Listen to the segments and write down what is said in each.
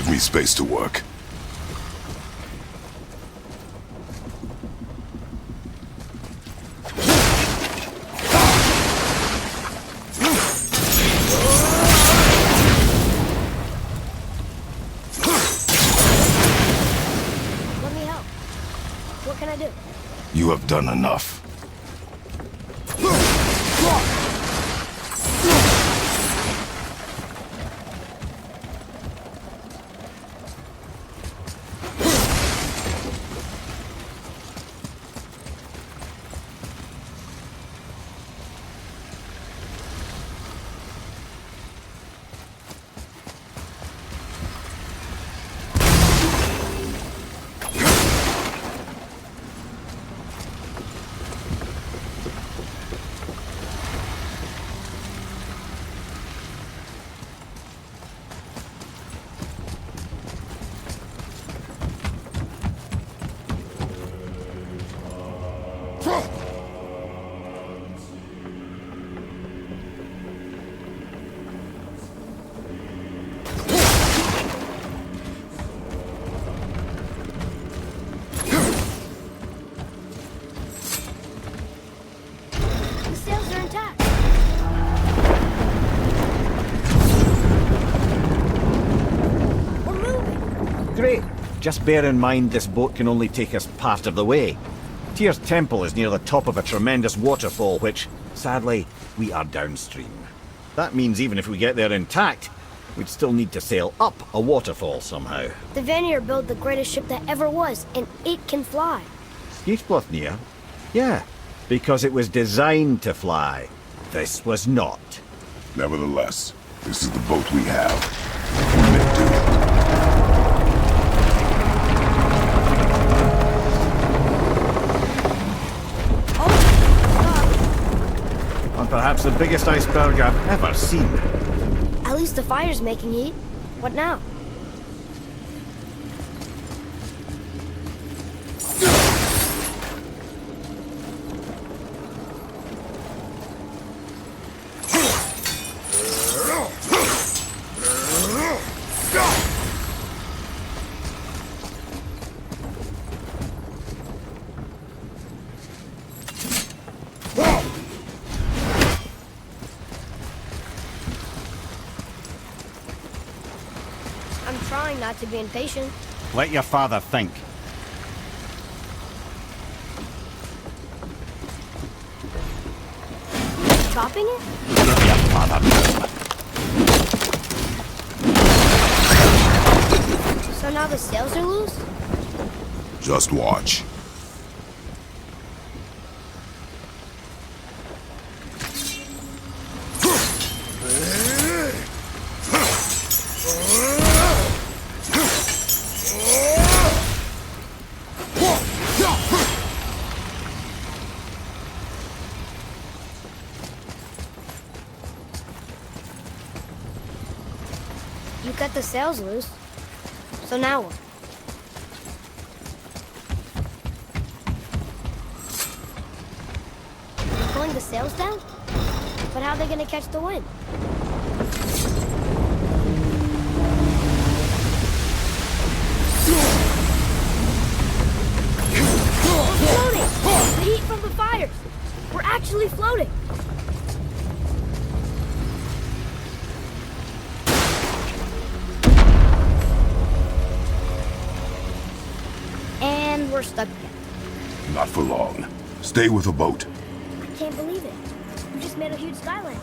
Give me space to work. Let me help. What can I do? You have done enough. The sails are intact. We're moving. Great. Just bear in mind this boat can only take us part of the way. Tyr's temple is near the top of a tremendous waterfall which, sadly, we are downstream. That means even if we get there intact, we'd still need to sail up a waterfall somehow. The Vanir built the greatest ship that ever was, and it can fly. Skifblothnia? Yeah, because it was designed to fly. This was not. Nevertheless, this is the boat we have. Commit to it. And perhaps the biggest iceberg I've ever seen. At least the fire's making heat. What now? I'm trying not to be impatient. Let your father think. Stopping it? Let your father know. So now the sails are loose? Just watch. You cut the sails loose. So now what? You're pulling the sails down? But how are they gonna catch the wind? We're floating! The heat from the fires! We're actually floating! And we're stuck again. Not for long. Stay with the boat. I can't believe it. You just made a huge sky lantern.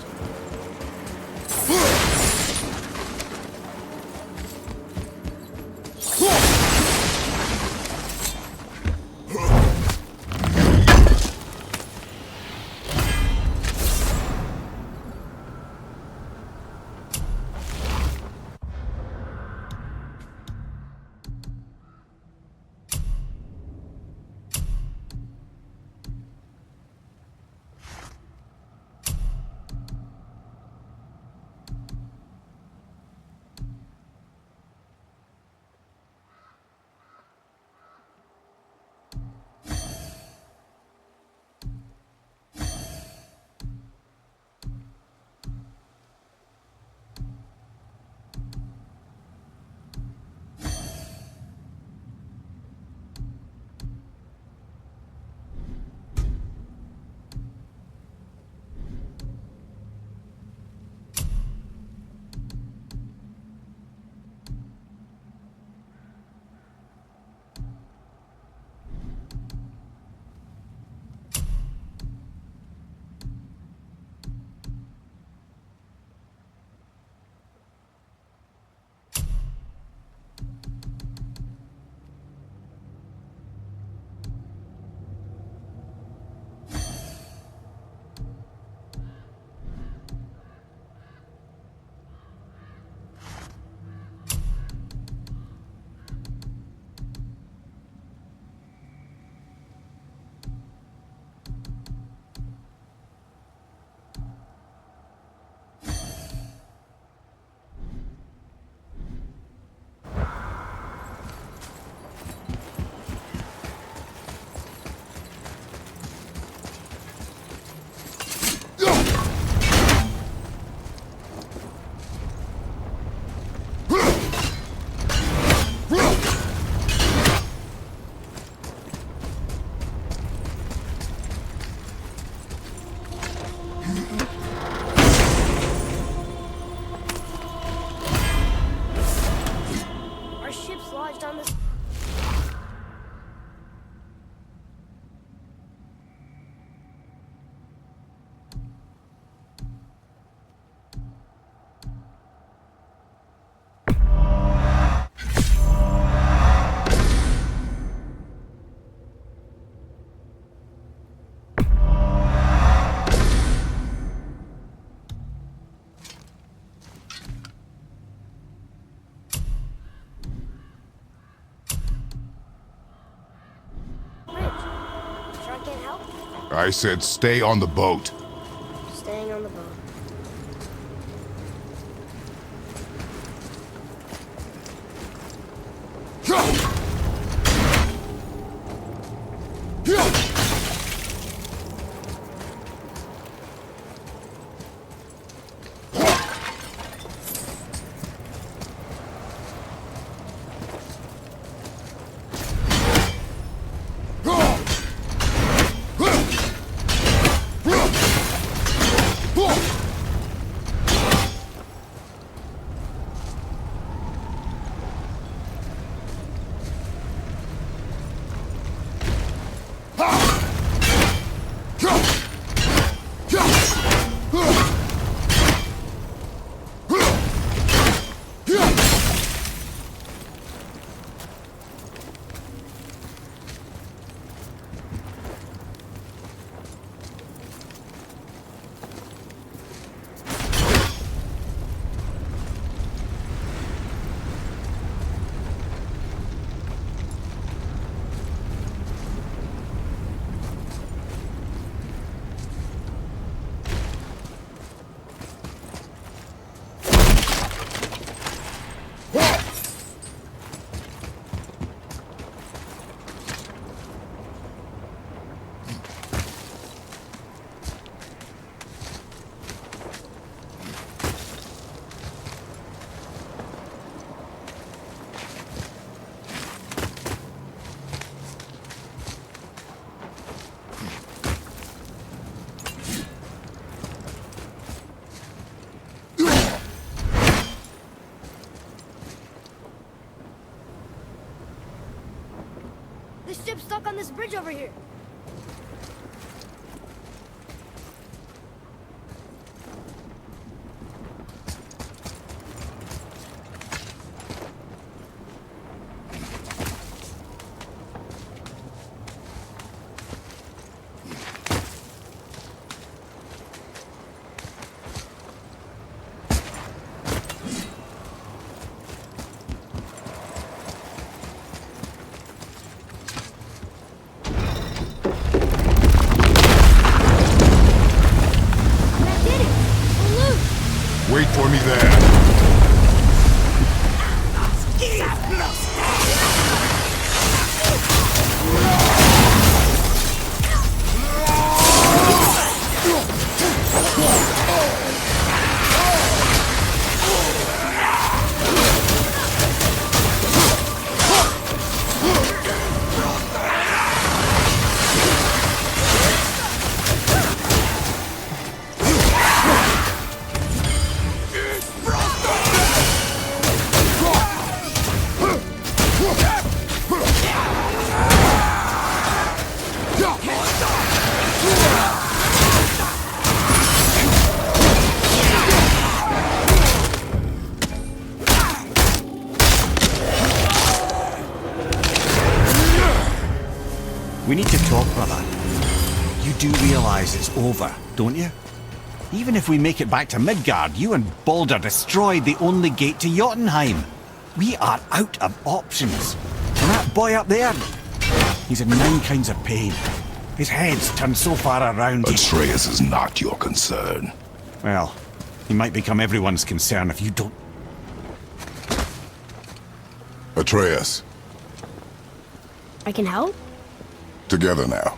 I said stay on the boat. Staying on the boat. This ship's stuck on this bridge over here. Wait for me there. We need to talk, brother. You do realize it's over, don't you? Even if we make it back to Midgard, you and Balder destroyed the only gate to Jotunheim. We are out of options. And that boy up there, he's in 9 kinds of pain. His head's turned so far around. Atreus is not your concern. Well, he might become everyone's concern if you don't. Atreus, I can help? together now.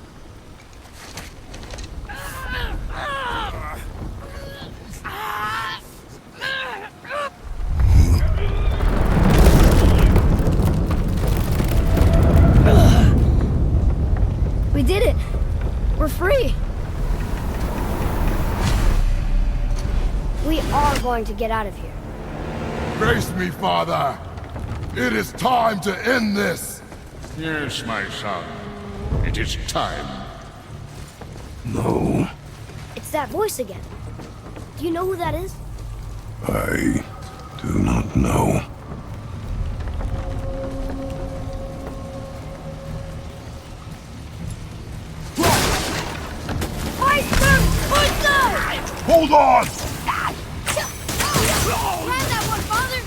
We did it! We're free! We are going to get out of here. Grace me, Father! It is time to end this! Yes, my son. It is time. No, It's that voice again. Do you know who that is? I do not know. Iceberg! Iceberg! Hold on! Grab that one, Father!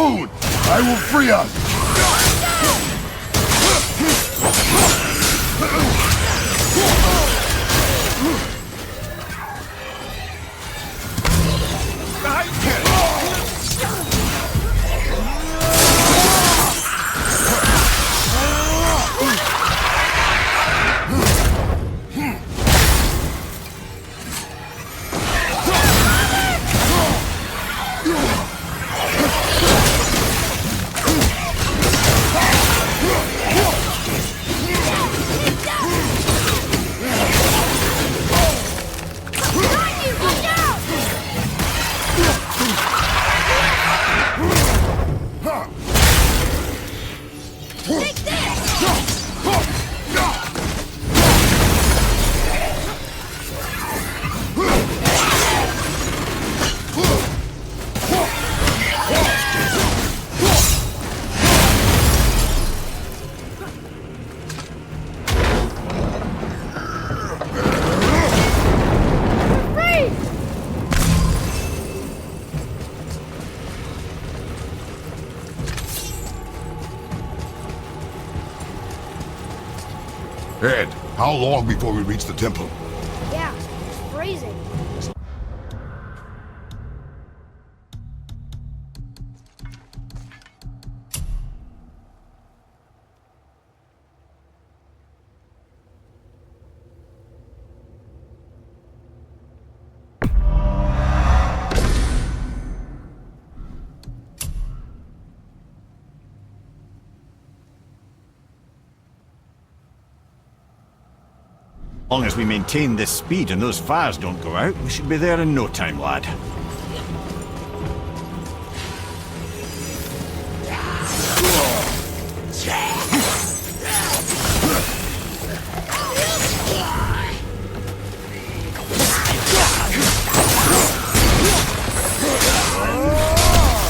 Soon, I will free us! Ed, how long before we reach the temple? Yeah, it's freezing. As long as we maintain this speed and those fires don't go out, we should be there in no time, lad.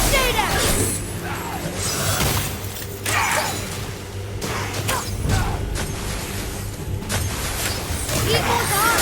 Stay down! Eagles on!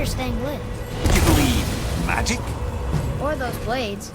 staying lit. You believe magic? Or those blades.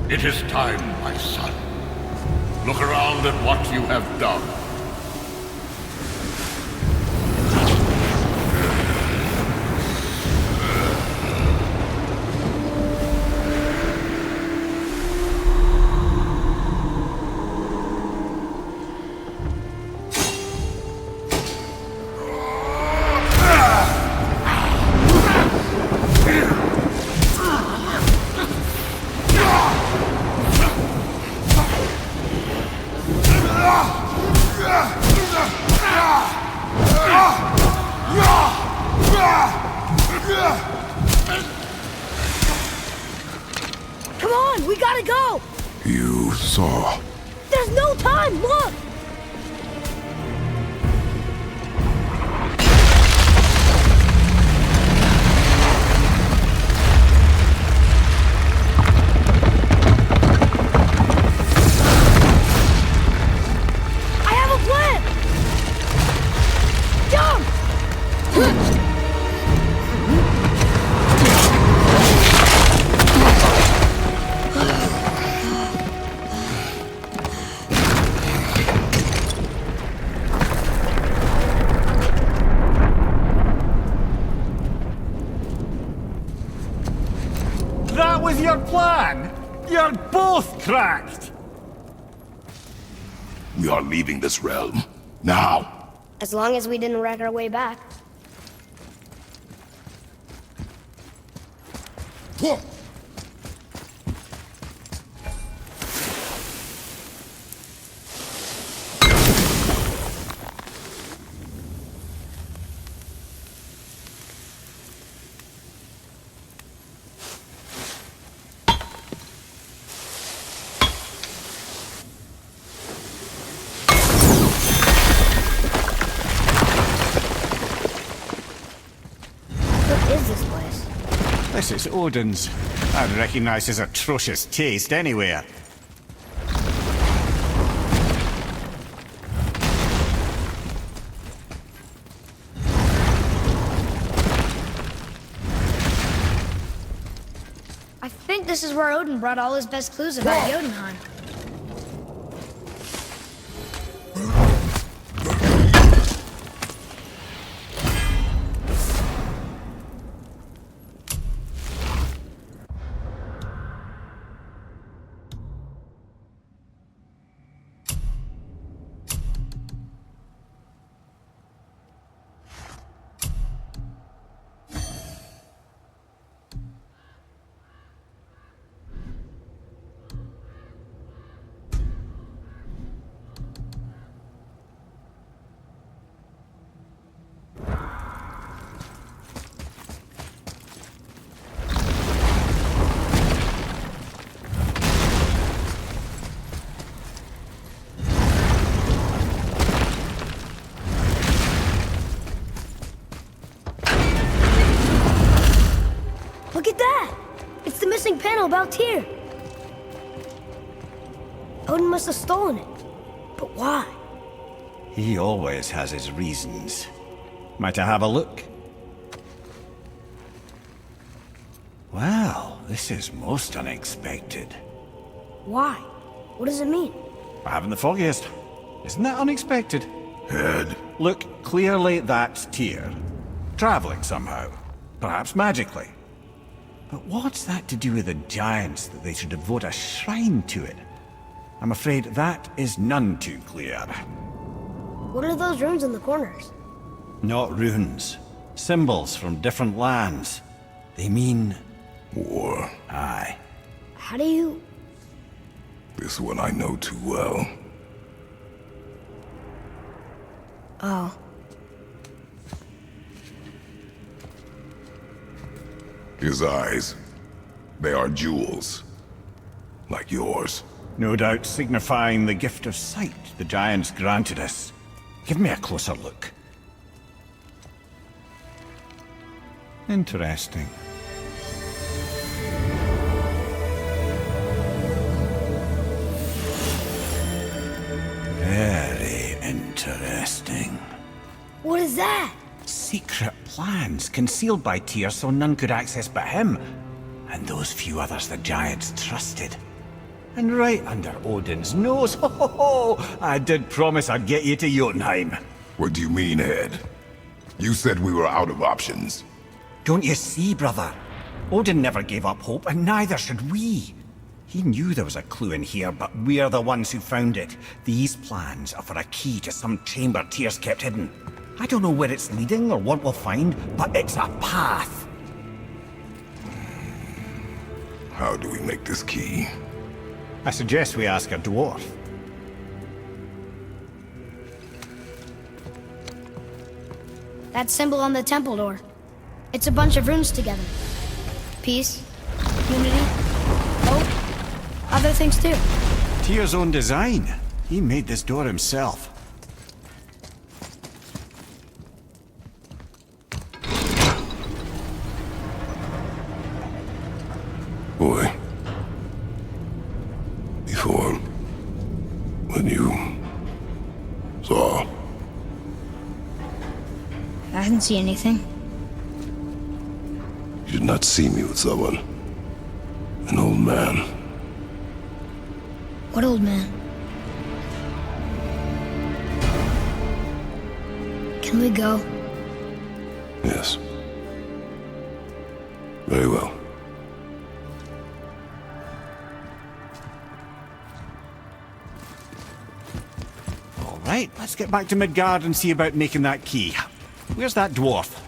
It is time, my son. Look around at what you have done. Come on, we gotta go! You saw. There's no time, look! I have a plan! Jump! was your plan? You're both cracked! We are leaving this realm. Now! As long as we didn't wreck our way back. What is this place? This is Odin's. I'd recognize his atrocious taste anywhere. I think this is where Odin brought all his best clues about Jotunheim. Look at that! It's the missing panel about Tyr. Odin must have stolen it. But why? He always has his reasons. Might I have a look? Well, this is most unexpected. Why? What does it mean? I haven't the foggiest. Isn't that unexpected? Head. Look, clearly that's Tyr. Traveling somehow. Perhaps magically. But what's that to do with the giants that they should devote a shrine to it? I'm afraid that is none too clear. What are those runes in the corners? Not runes. Symbols from different lands. They mean... War. Aye. How do you... This one I know too well. Oh. His eyes. They are jewels. Like yours. No doubt signifying the gift of sight the giants granted us. Give me a closer look. Interesting. Very interesting. What is that? Secret plans concealed by Tyr so none could access but him, and those few others the giants trusted. And right under Odin's nose, ho ho ho! I did promise I'd get you to Jotunheim. What do you mean, Head? You said we were out of options. Don't you see, brother? Odin never gave up hope, and neither should we. He knew there was a clue in here, but we're the ones who found it. These plans are for a key to some chamber Tyr's kept hidden. I don't know where it's leading or what we'll find, but it's a path. How do we make this key? I suggest we ask a dwarf. That symbol on the temple door. It's a bunch of runes together. Peace, unity, hope, other things too. Tyr's own design. He made this door himself. Boy. Before... when you... saw... I didn't see anything. You did not see me with someone. An old man. What old man? Can we go? Yes. Very well. Let's get back to Midgard and see about making that key. Where's that dwarf?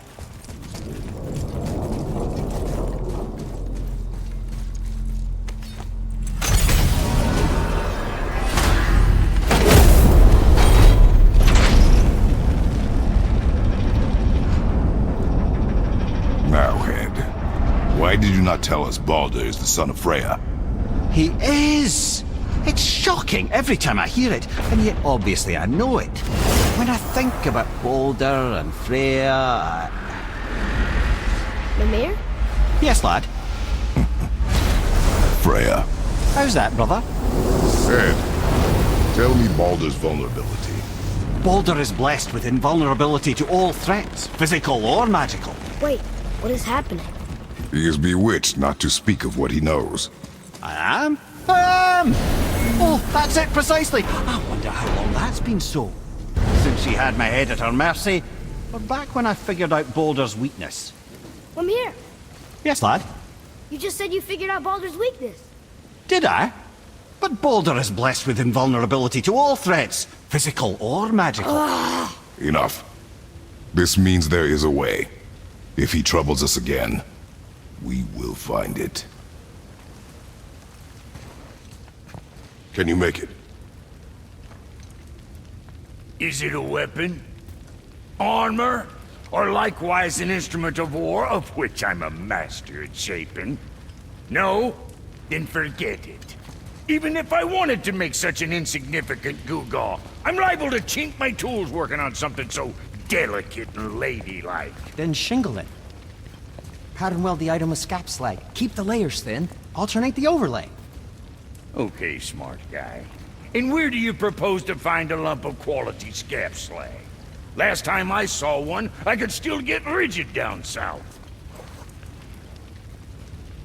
Now, Head, why did you not tell us Baldur is the son of Freya? He is! It's shocking every time I hear it, and yet obviously I know it. When I think about Baldur and Freya... Mimir? Yes, lad. Freya. How's that, brother? Head, tell me Baldur's vulnerability. Baldur is blessed with invulnerability to all threats, physical or magical. Wait, what is happening? He is bewitched not to speak of what he knows. I am? I am! Oh, that's it precisely. I wonder how long that's been so. Since she had my head at her mercy, or back when I figured out Baldur's weakness. Mimir, Yes, lad? you just said you figured out Baldur's weakness. Did I? But Baldur is blessed with invulnerability to all threats, physical or magical. Enough. This means there is a way. If he troubles us again, we will find it. Can you make it? Is it a weapon? Armor? Or likewise an instrument of war, of which I'm a master at shaping? No? Then forget it. Even if I wanted to make such an insignificant gewgaw, I'm liable to chink my tools working on something so delicate and ladylike. Then shingle it. Pattern weld the item with scap slag. Keep the layers thin. Alternate the overlay. Okay, smart guy. And where do you propose to find a lump of quality scap slag? Last time I saw one, I could still get rigid down south.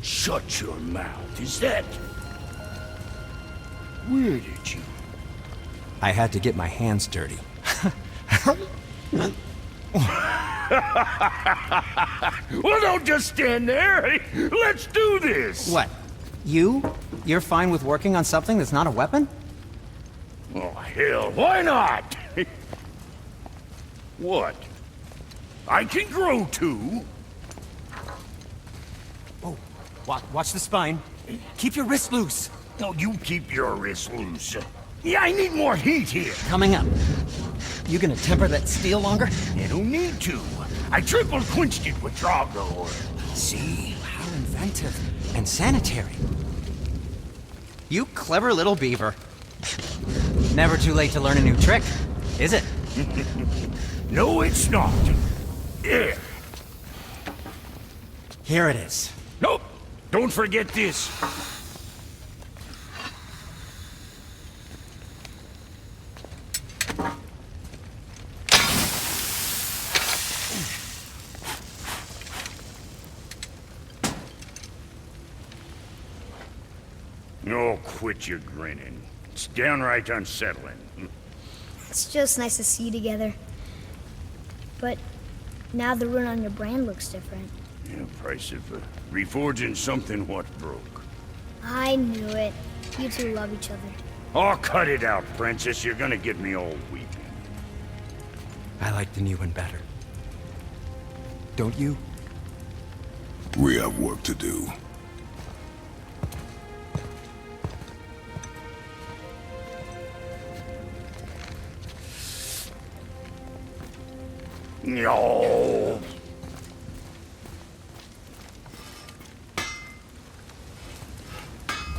Shut your mouth, is that... Where did you... I had to get my hands dirty. Well, don't just stand there. Let's do this. What? You're fine with working on something that's not a weapon? Oh, hell, why not? What? I can grow too. Oh, watch the spine. Keep your wrist loose. No, you keep your wrist loose. Yeah, I need more heat here. Coming up. You gonna temper that steel longer? You don't need to. I triple quenched it with Drago. See? How inventive. And sanitary. You clever little beaver. Never too late to learn a new trick, is it? No, it's not. There. Here it is. Nope. Don't forget this. Oh, quit your grinning. It's downright unsettling. It's just nice to see you together. But now the rune on your brand looks different. Yeah, price of reforging something what broke. I knew it. You two love each other. Oh, cut it out, princess. You're gonna get me all weepy. I like the new one better. Don't you? We have work to do. No.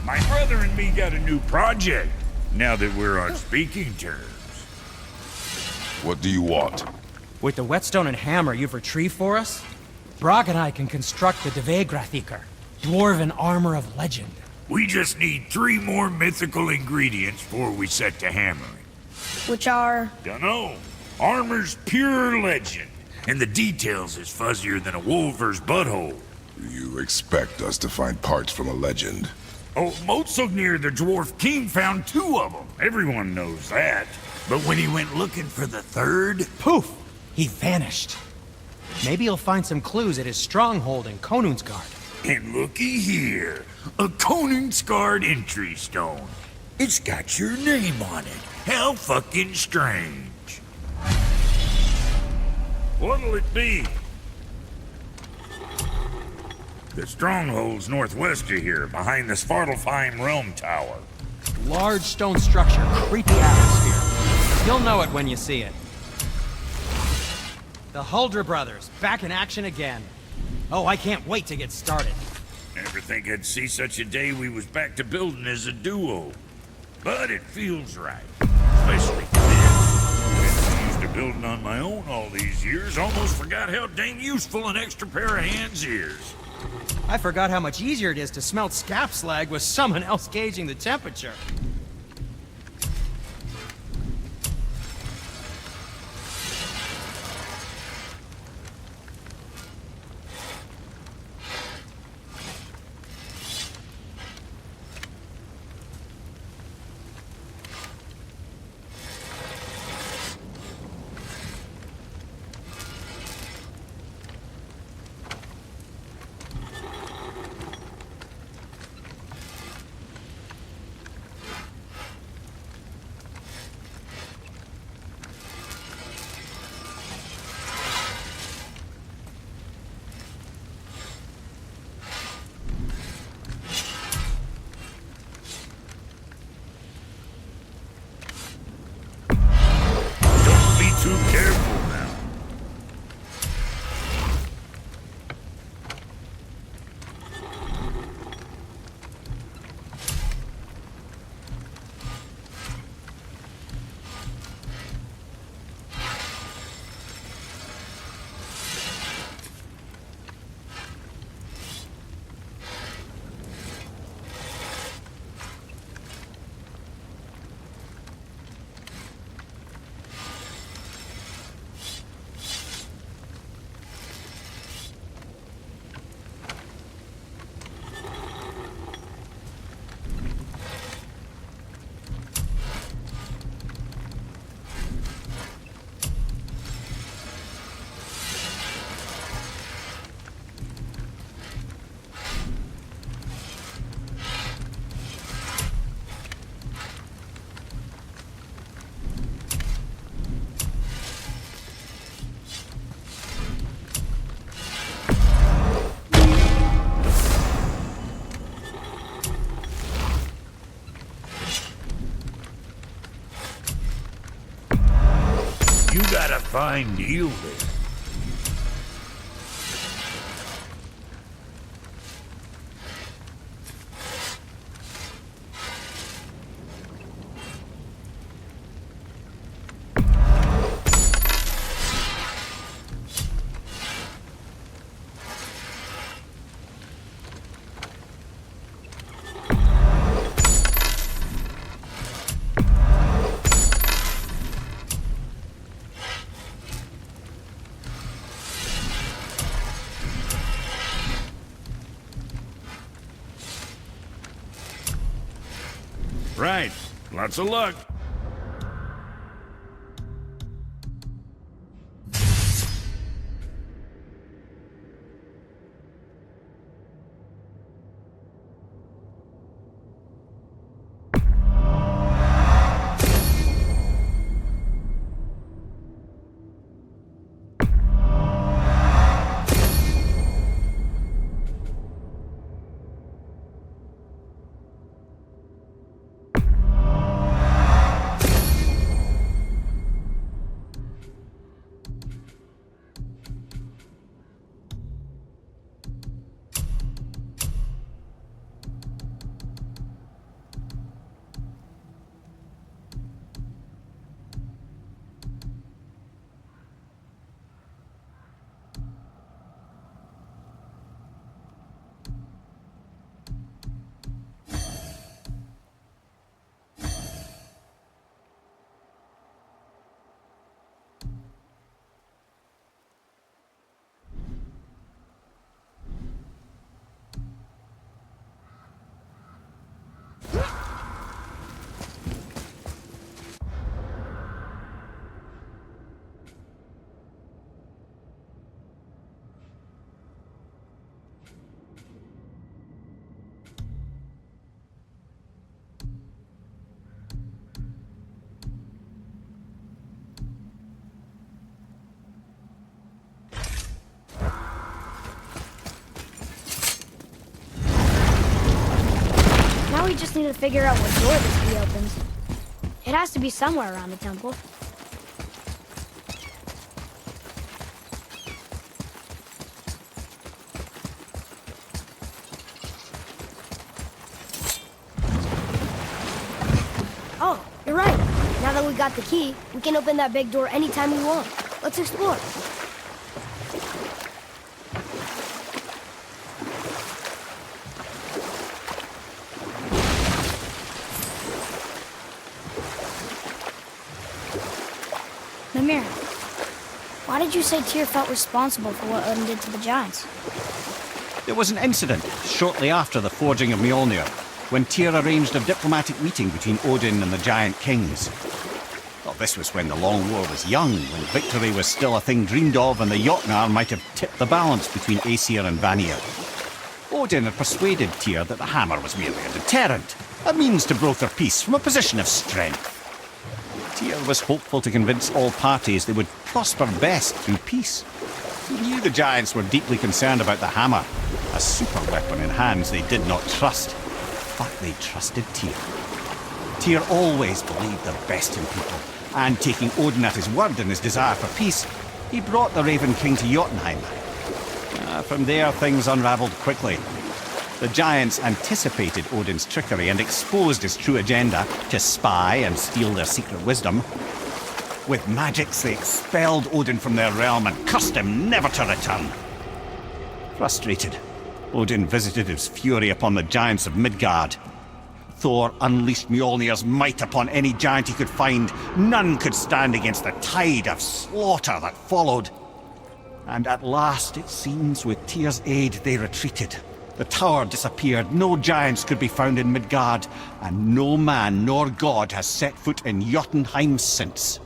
My brother and me got a new project, now that we're on speaking terms. What do you want? With the whetstone and hammer you've retrieved for us, Brog and I can construct the Dvegrathikar, dwarven armor of legend. We just need 3 more mythical ingredients before we set to hammering. Which are... Dunno. Armor's pure legend, and the details is fuzzier than a wolver's butthole. You expect us to find parts from a legend? Oh, Motsognir the Dwarf King found 2 of them. Everyone knows that. But when he went looking for the 3rd... Poof! He vanished. Maybe he'll find some clues at his stronghold in Konungsgard. And looky here, a Konungsgard entry stone. It's got your name on it. How fucking strange. What'll it be? The stronghold's northwest of here, behind the Svartalfheim Realm Tower. Large stone structure, creepy atmosphere. You'll know it when you see it. The Huldra brothers, back in action again. Oh, I can't wait to get started. Never think I'd see such a day we was back to building as a duo. But it feels right. Especially for this. Been used to building on my own all these years, almost forgot how dang useful an extra pair of hands is. I forgot how much easier it is to smelt scap slag with someone else gauging the temperature. Be too careful now. You got a fine deal there. Right. Lots of luck. Now we just need to figure out what door this key opens. It has to be somewhere around the temple. Oh, you're right. Now that we got the key, we can open that big door anytime we want. Let's explore. Mimir, why did you say Tyr felt responsible for what Odin did to the giants? There was an incident shortly after the forging of Mjolnir, when Tyr arranged a diplomatic meeting between Odin and the giant kings. Well, this was when the Long War was young, when victory was still a thing dreamed of, and the Jotnar might have tipped the balance between Aesir and Vanir. Odin had persuaded Tyr that the hammer was merely a deterrent, a means to broker peace from a position of strength. Tyr was hopeful to convince all parties they would prosper best through peace. He knew the giants were deeply concerned about the hammer, a super weapon in hands they did not trust. But they trusted Tyr. Tyr always believed the best in people, and taking Odin at his word in his desire for peace, he brought the Raven King to Jotunheim. From there, things unraveled quickly. The giants anticipated Odin's trickery and exposed his true agenda to spy and steal their secret wisdom. With magics, they expelled Odin from their realm and cursed him never to return. Frustrated, Odin visited his fury upon the giants of Midgard. Thor unleashed Mjolnir's might upon any giant he could find. None could stand against the tide of slaughter that followed. And at last, it seems, with Tyr's aid, they retreated. The tower disappeared, no giants could be found in Midgard, and no man nor god has set foot in Jotunheim since.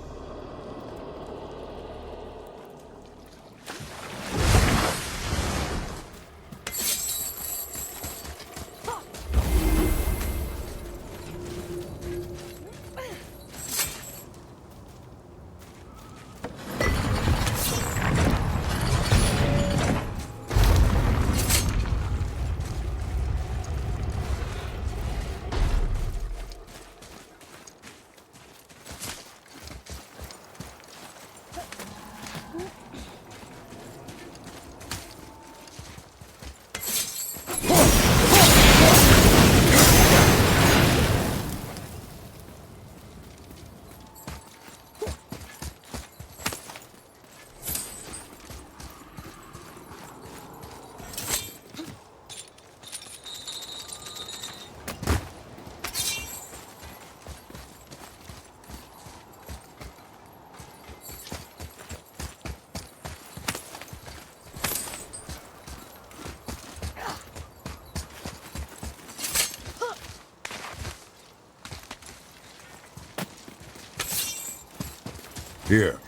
Here.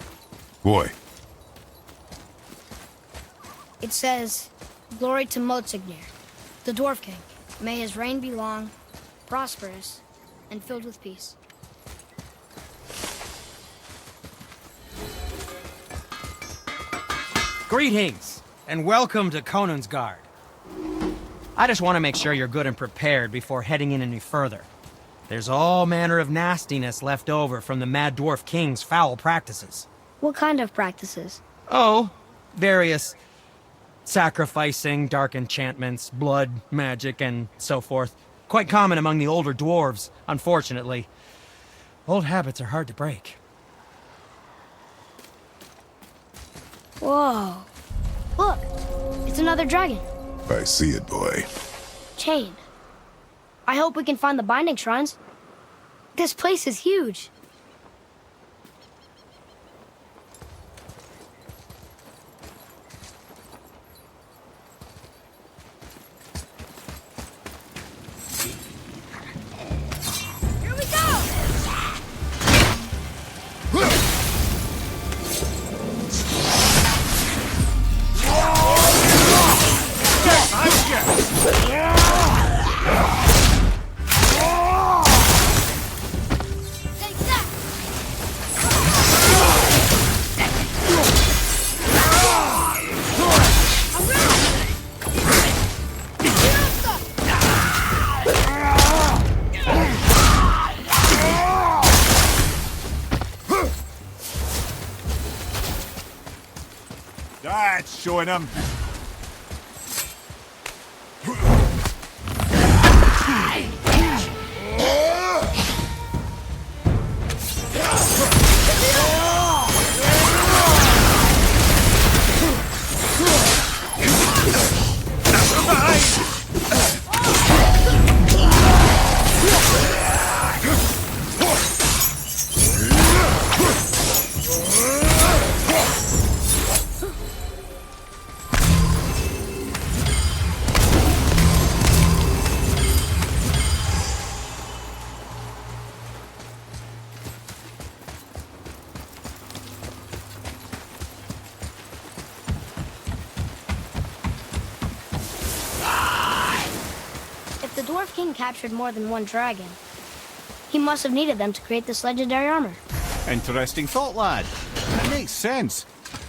Boy. It says, "Glory to Motsignir, the Dwarf King. May his reign be long, prosperous, and filled with peace." Greetings, and welcome to Konungsgard. I just want to make sure you're good and prepared before heading in any further. There's all manner of nastiness left over from the Mad Dwarf King's foul practices. What kind of practices? Oh, various sacrificing, dark enchantments, blood, magic, and so forth. Quite common among the older dwarves, unfortunately. Old habits are hard to break. Whoa. Look, it's another dragon. I see it, boy. Chain. I hope we can find the binding shrines. This place is huge. Here we go! Take that! showing him. If the Dwarf King captured more than one dragon, he must have needed them to create this legendary armor. Interesting thought, lad. It makes sense.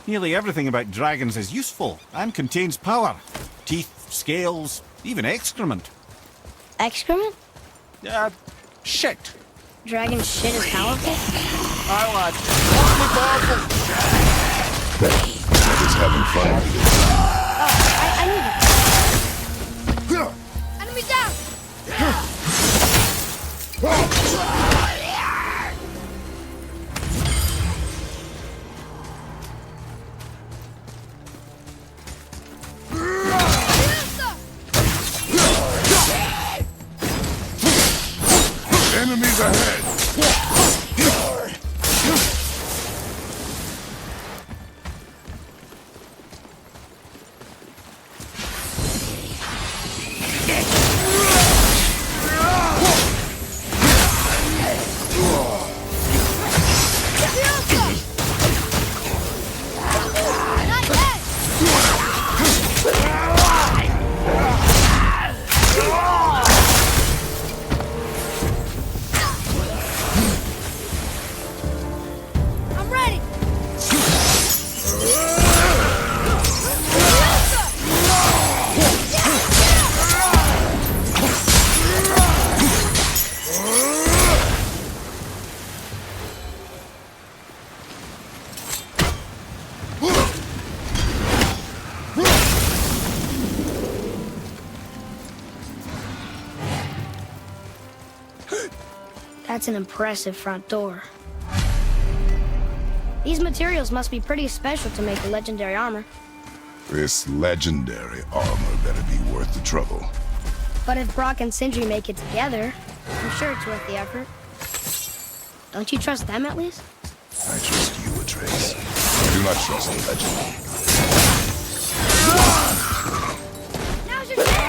Nearly everything about dragons is useful and contains power. Teeth, scales, even excrement. Excrement? Shit. Dragon shit is powerful? Aye, lad. Awfully powerful. Just having fun with it. I need it. Enemy down! Enemies ahead! I'm ready! That's an impressive front door. These materials must be pretty special to make the legendary armor. This legendary armor better be worth the trouble. But if Brock and Sindri make it together, I'm sure it's worth the effort. Don't you trust them at least? I trust you, Atreus. I do not trust the legend. Now's your chance!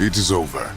It is over.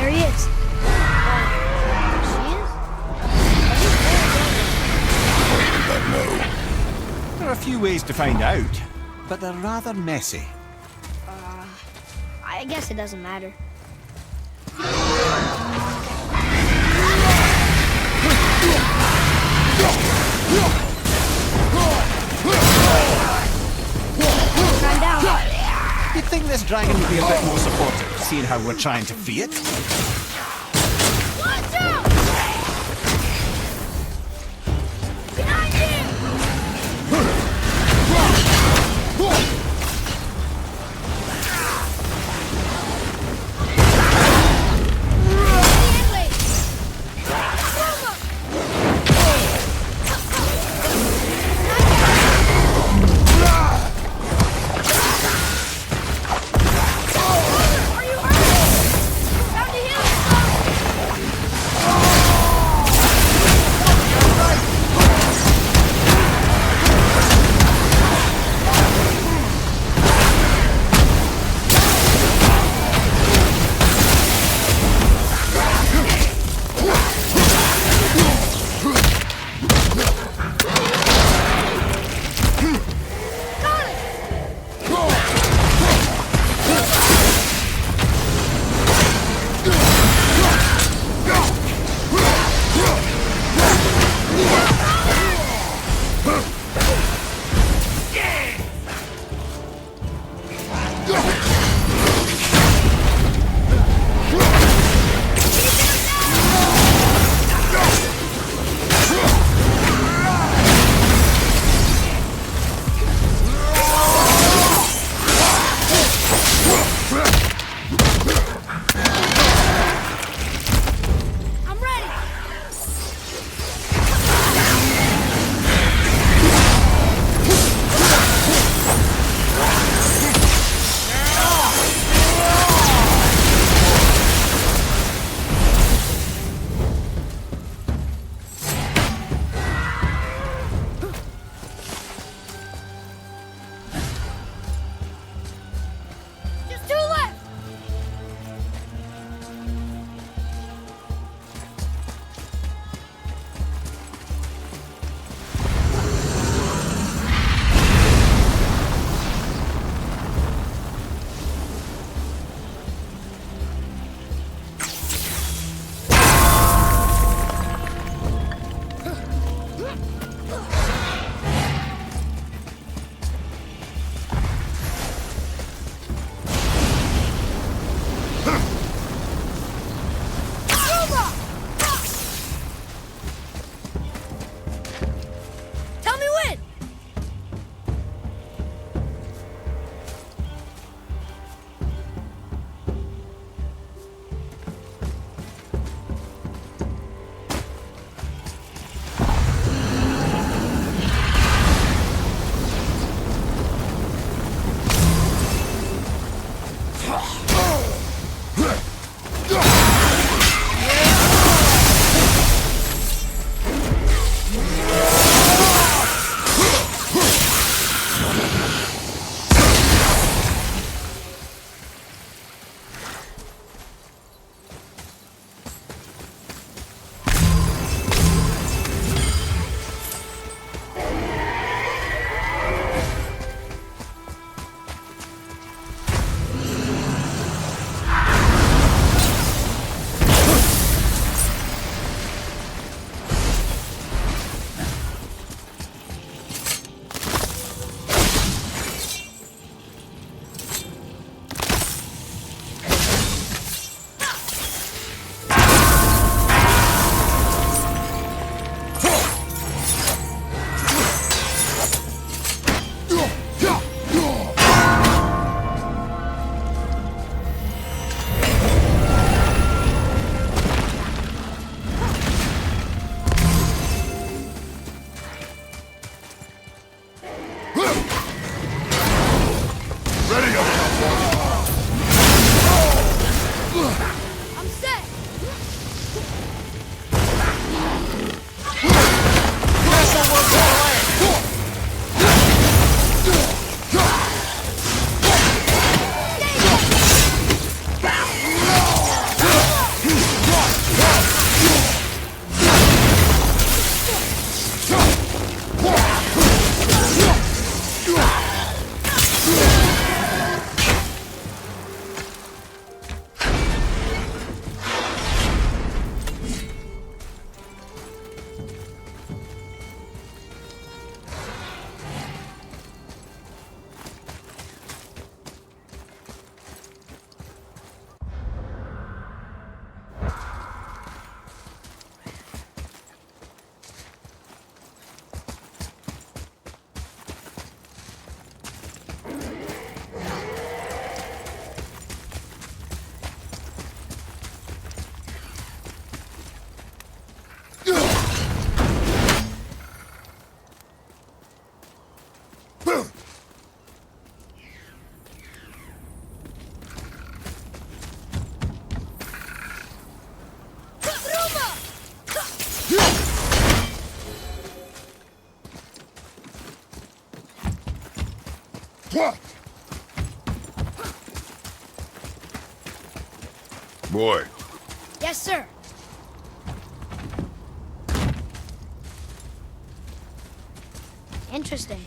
There he is. She is? But no. There are a few ways to find out, but they're rather messy. I guess it doesn't matter. I'm down. You'd think this dragon would be a bit more supportive, seeing how we're trying to free it. Watch out! Behind you! Are you hurt? Time to heal. Boy, Yes, sir. Interesting.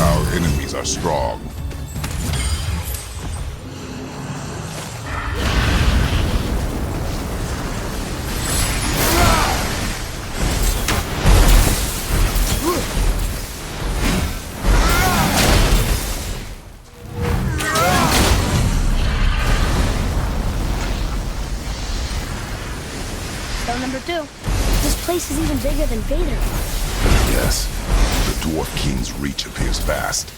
our enemies are strong. Stone number 2. This place is even bigger than Vader. Yes, the Dwarf King's reach appears vast.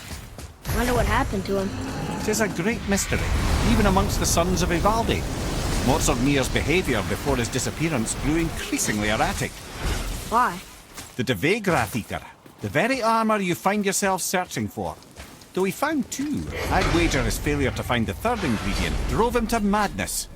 Wonder what happened to him. Tis a great mystery, even amongst the sons of Ivaldi. Mortzogmir's behaviour before his disappearance grew increasingly erratic. Why? The Devegrath Eater, the very armour you find yourself searching for. Though he found two, I'd wager his failure to find the third ingredient drove him to madness.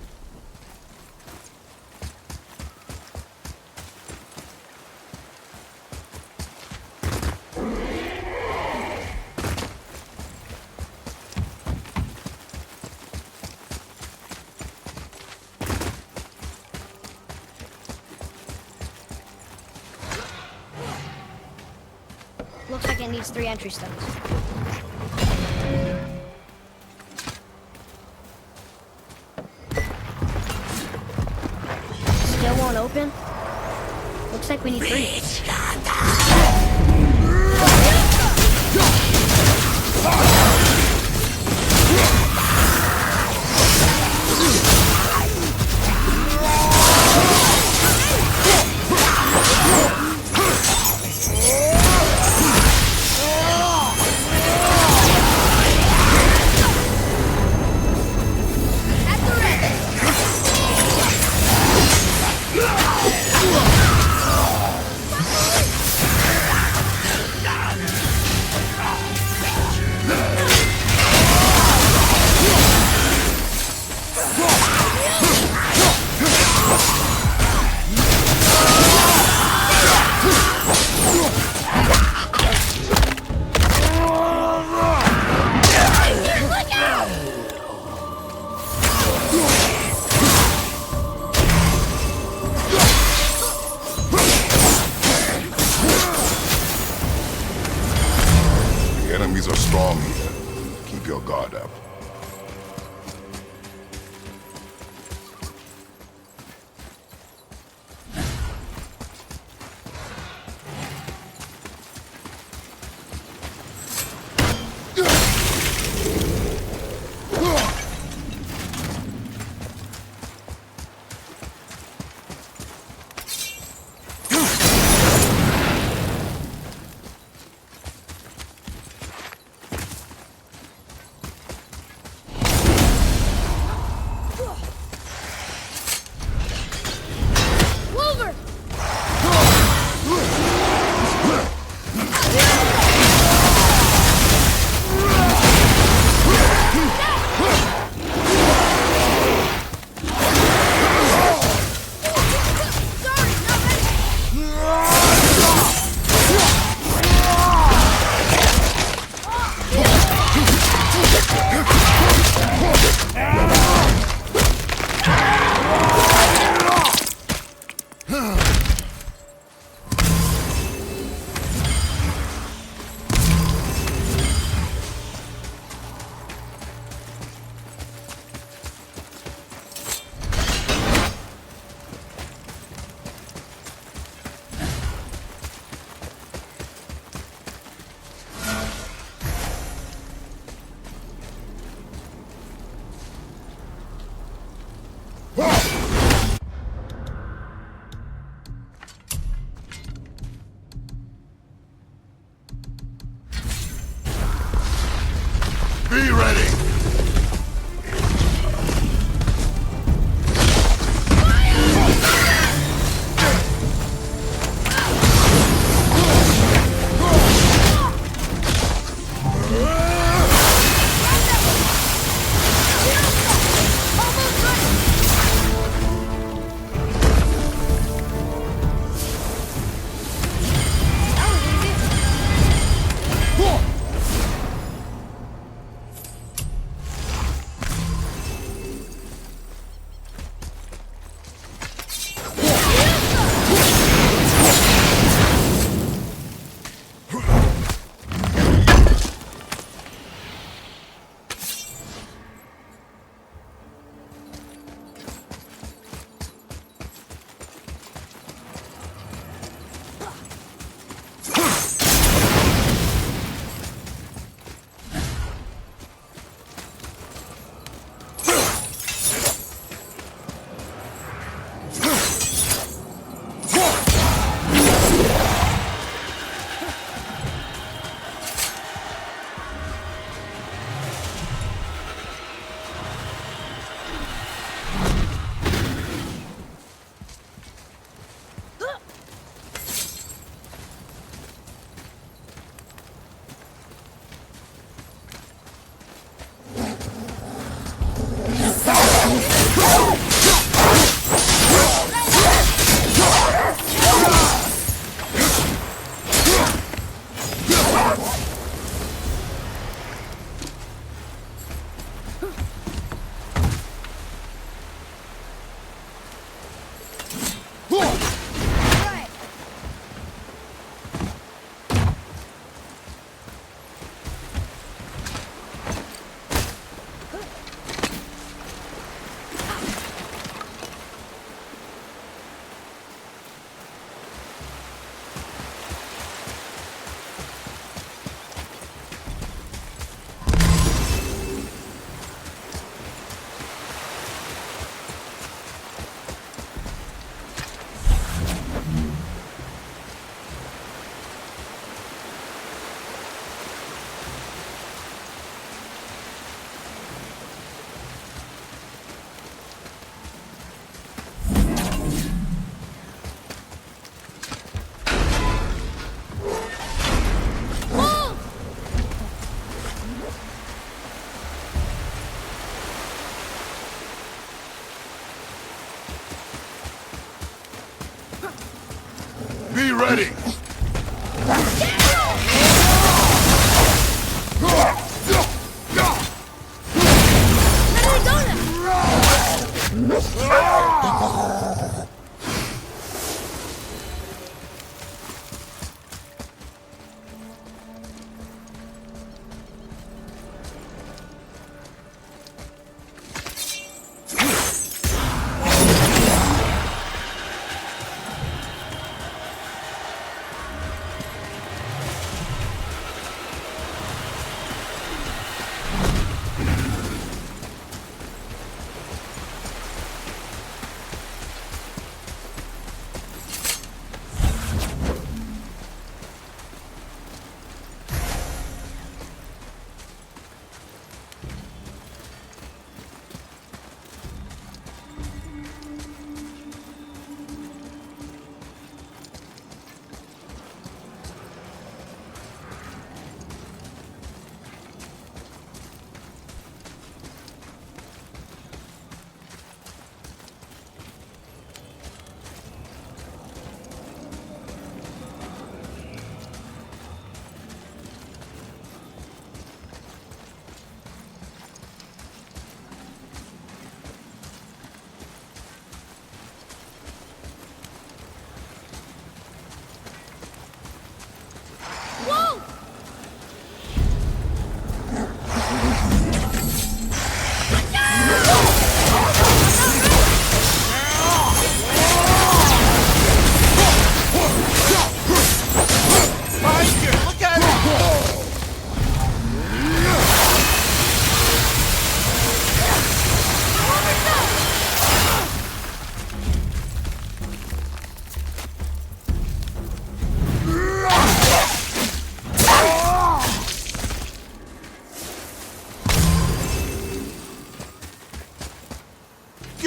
Looks like it needs 3 entry stones. Still won't open? Looks like we need 3. The enemies are strong here. Keep your guard up. Be ready! Be ready!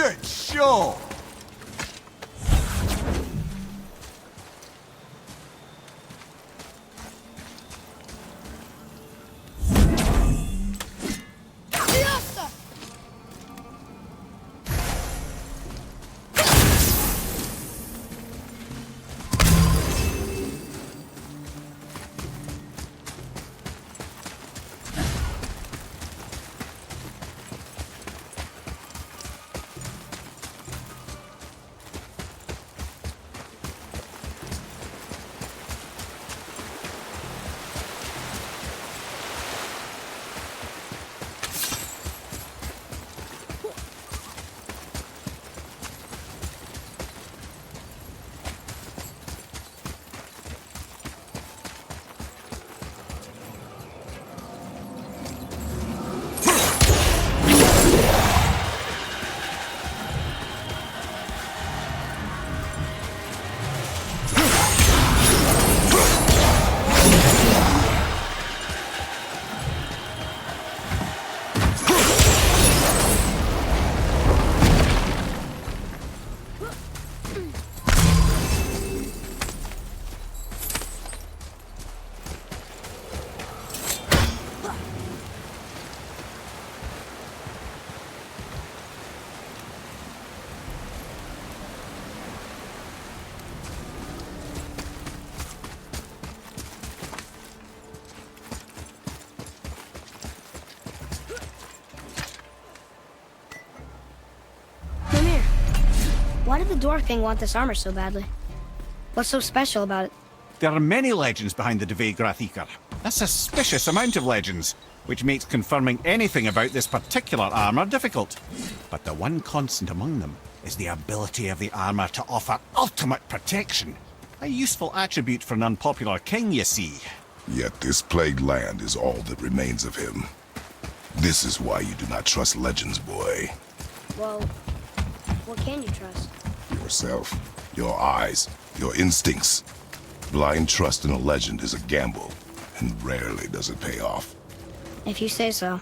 Good show! Mimir, why did the dwarf king want this armor so badly? What's so special about it? There are many legends behind the Dve Grathikar. A suspicious amount of legends, which makes confirming anything about this particular armor difficult. But the one constant among them is the ability of the armor to offer ultimate protection. A useful attribute for an unpopular king, you see. Yet this plagued land is all that remains of him. This is why you do not trust legends, boy. Well, what can you trust? Yourself, your eyes, your instincts. Blind trust in a legend is a gamble, and rarely does it pay off. If you say so.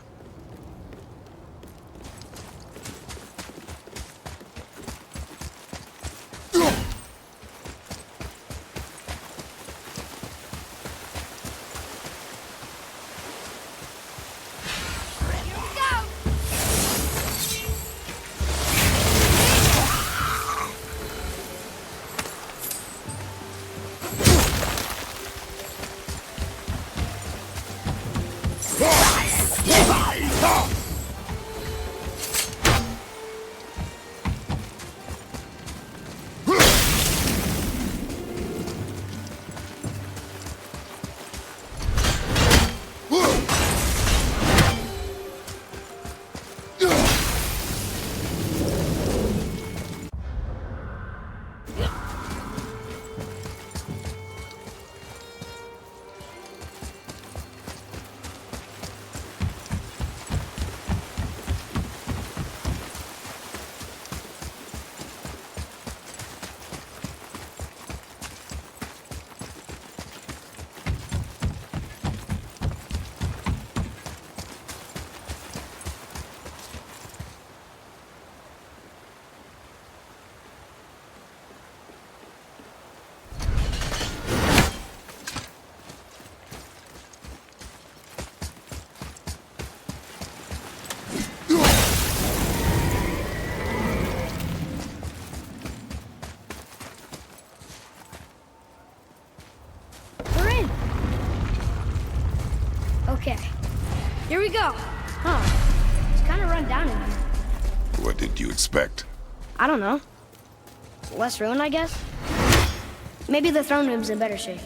Okay, here we go. Huh, it's kind of run down in here. What did you expect? I don't know. Less ruin, I guess? Maybe the throne room's in better shape.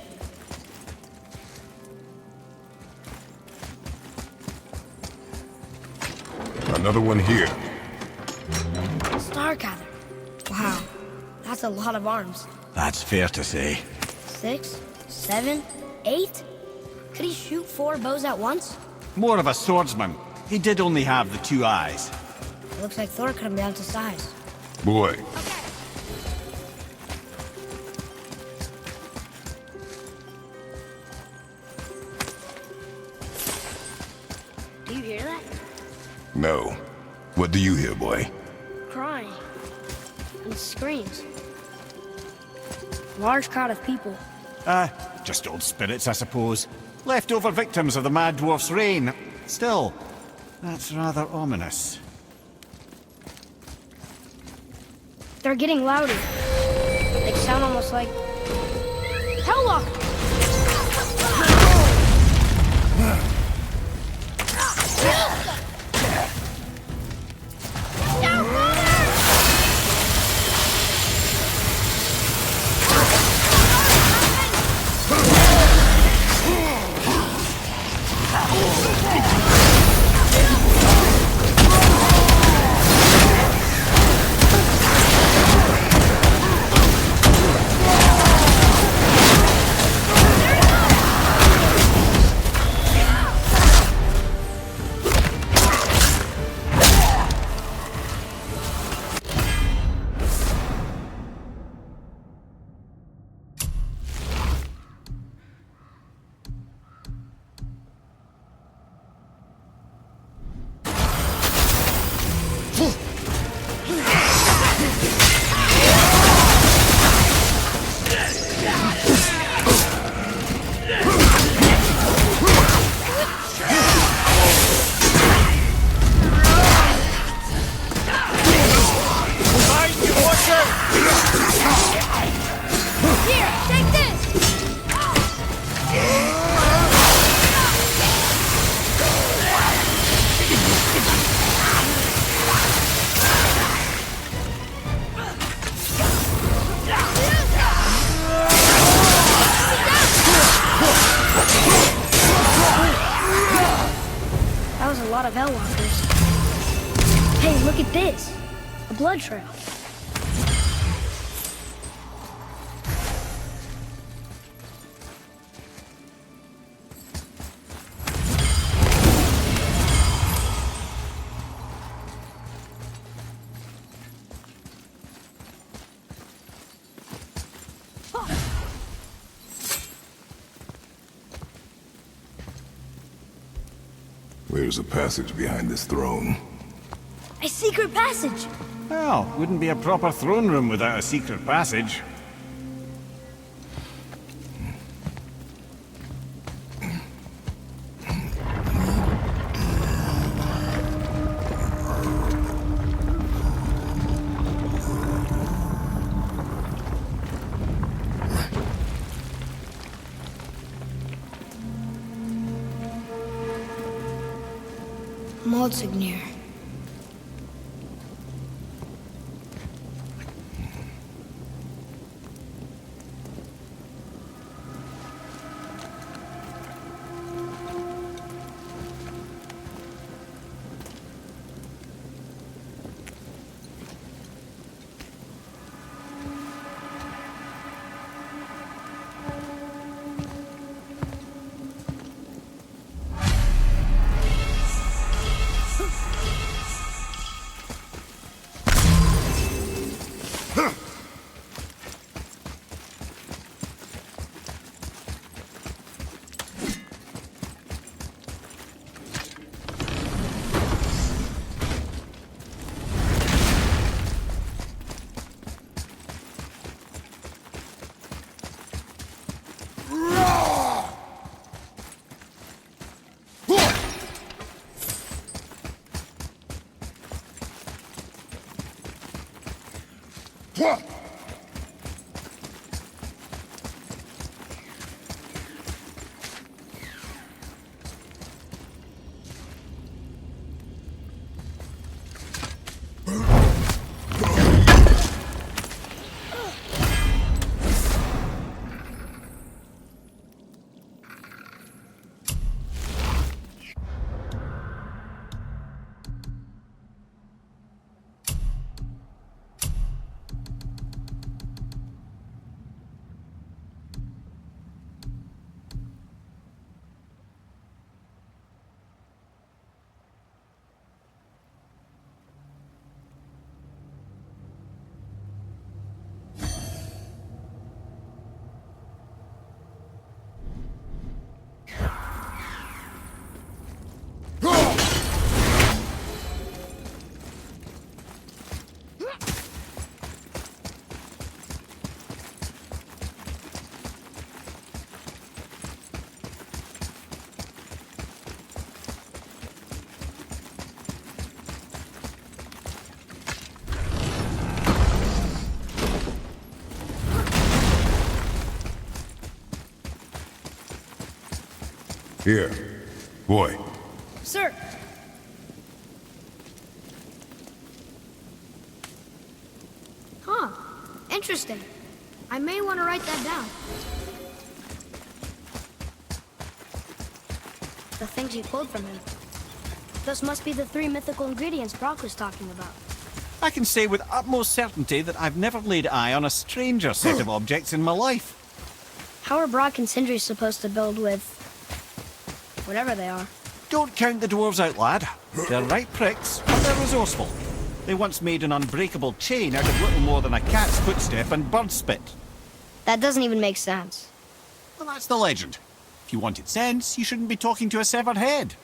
Another one here. Stargather. Wow, that's a lot of arms. That's fair to say. 6, 7, 8? Could he shoot 4 bows at once? More of a swordsman. He did only have the 2 eyes. It looks like Thor cut him down to size. Boy, Do you hear that? no. What do you hear, boy? Crying. and screams. Large crowd of people. Just old spirits, I suppose. Leftover victims of the Mad Dwarf's reign. Still, that's rather ominous. They're getting louder. They sound almost like... Hellwalkers! Here, take this! That was a lot of Hellwalkers. Hey, look at this! A blood trail. There's a passage behind this throne. A secret passage! Well, wouldn't be a proper throne room without a secret passage. Maldsignir. Here. Boy. Sir! Huh. Interesting. I may want to write that down. The things you quote from him. Those must be the 3 mythical ingredients Brock was talking about. I can say with utmost certainty that I've never laid eye on a stranger set of objects in my life. How are Brock and Sindri supposed to build with... whatever they are? Don't count the dwarves out, lad. They're right pricks, but they're resourceful. They once made an unbreakable chain out of little more than a cat's footstep and bird spit. That doesn't even make sense. Well, that's the legend. If you wanted sense, you shouldn't be talking to a severed head.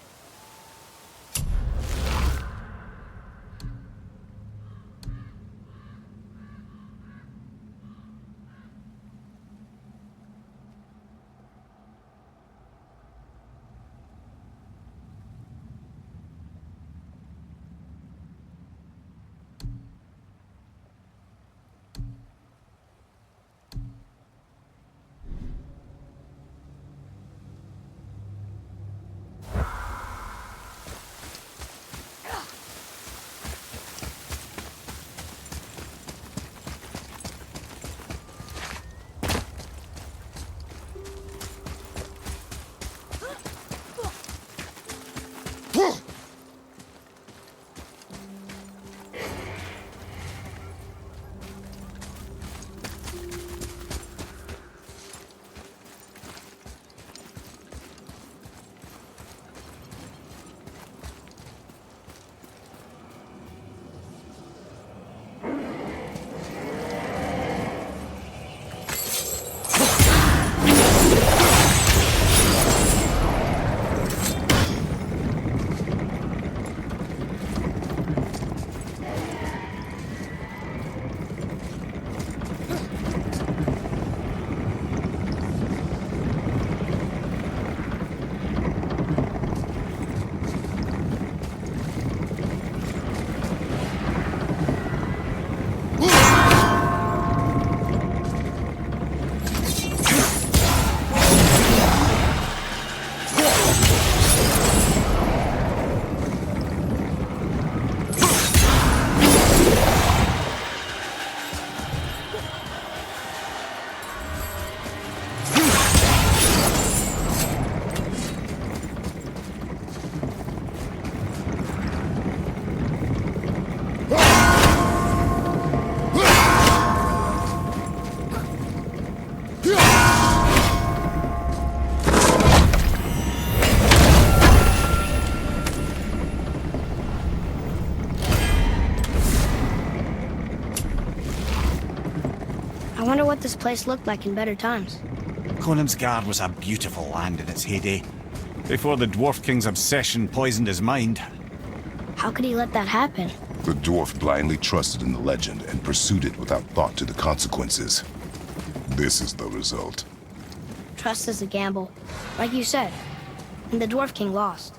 I wonder what this place looked like in better times. Conan's Guard was a beautiful land in its heyday, before the Dwarf King's obsession poisoned his mind. How could he let that happen? The dwarf blindly trusted in the legend and pursued it without thought to the consequences. This is the result. Trust is a gamble, like you said. And the Dwarf King lost.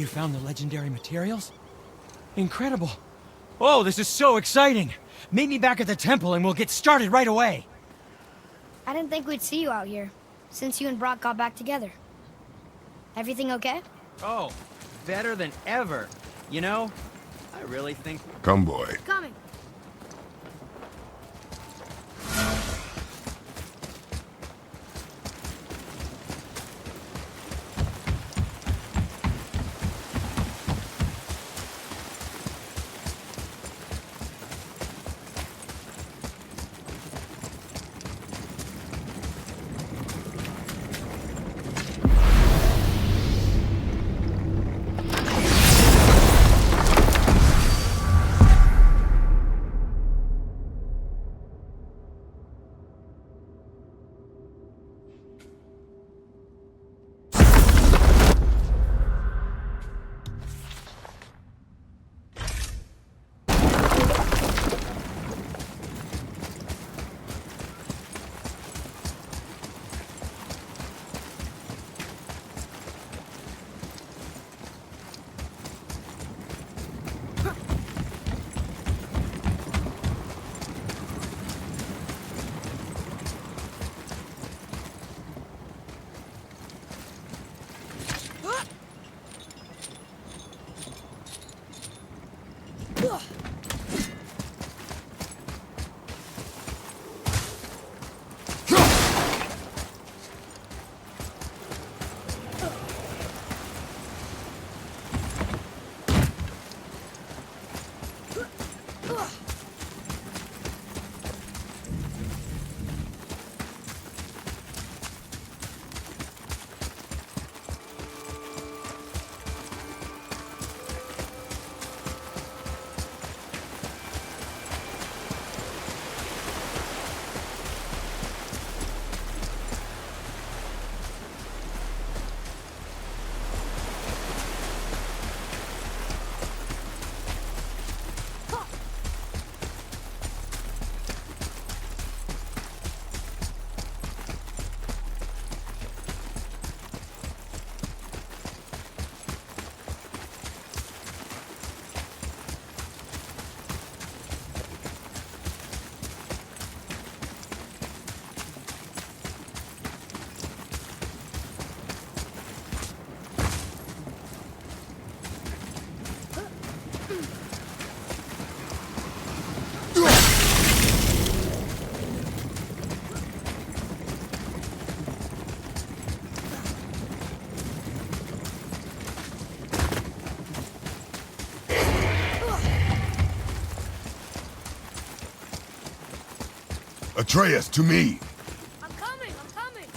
You found the legendary materials? Incredible. Oh, this is so exciting. Meet me back at the temple and we'll get started right away. I didn't think we'd see you out here, since you and Brock got back together. Everything okay? Oh, better than ever. You know, I really think... Come, boy. Coming. Atreus, to me! I'm coming, I'm coming!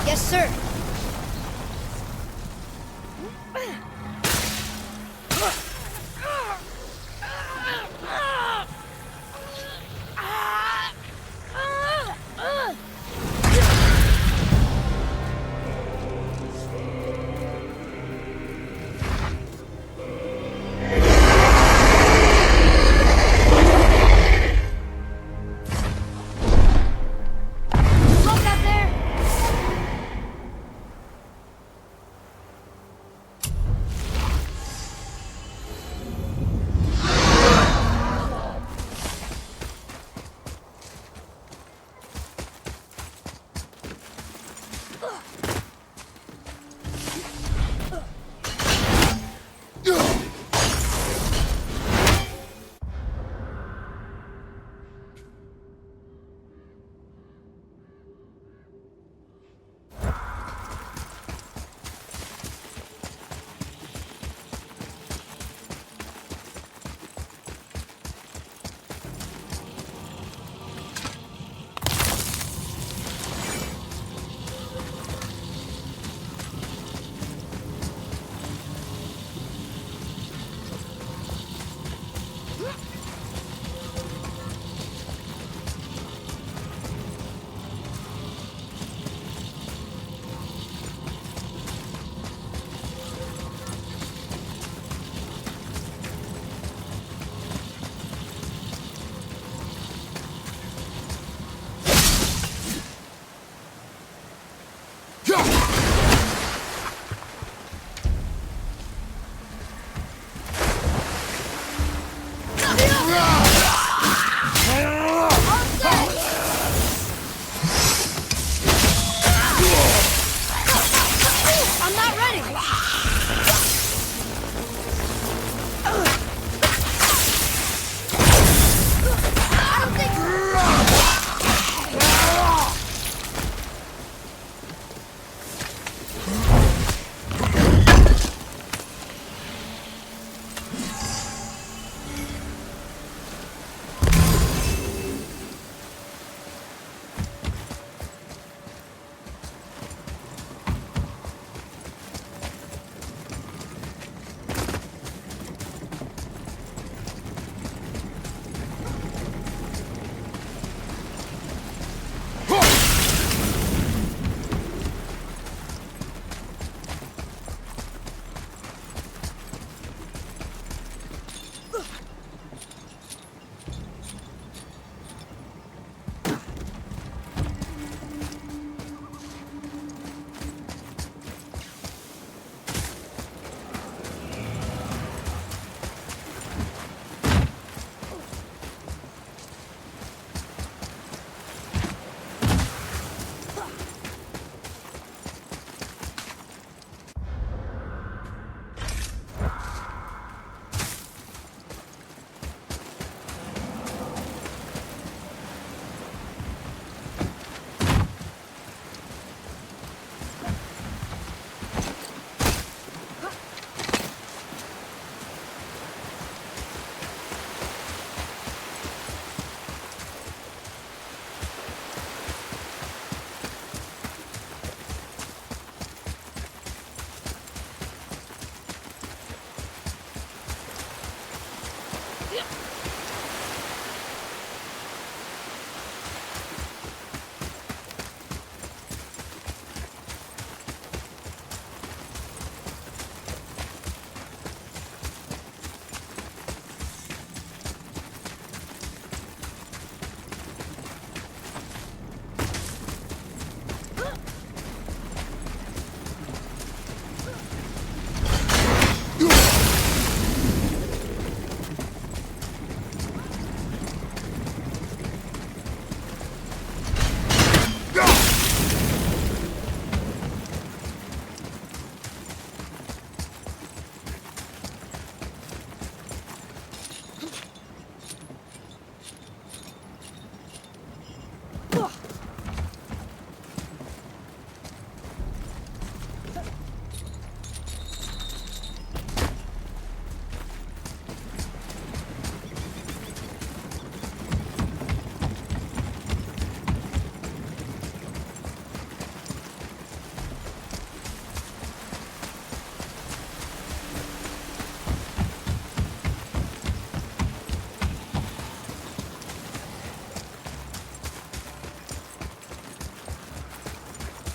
Yes, sir.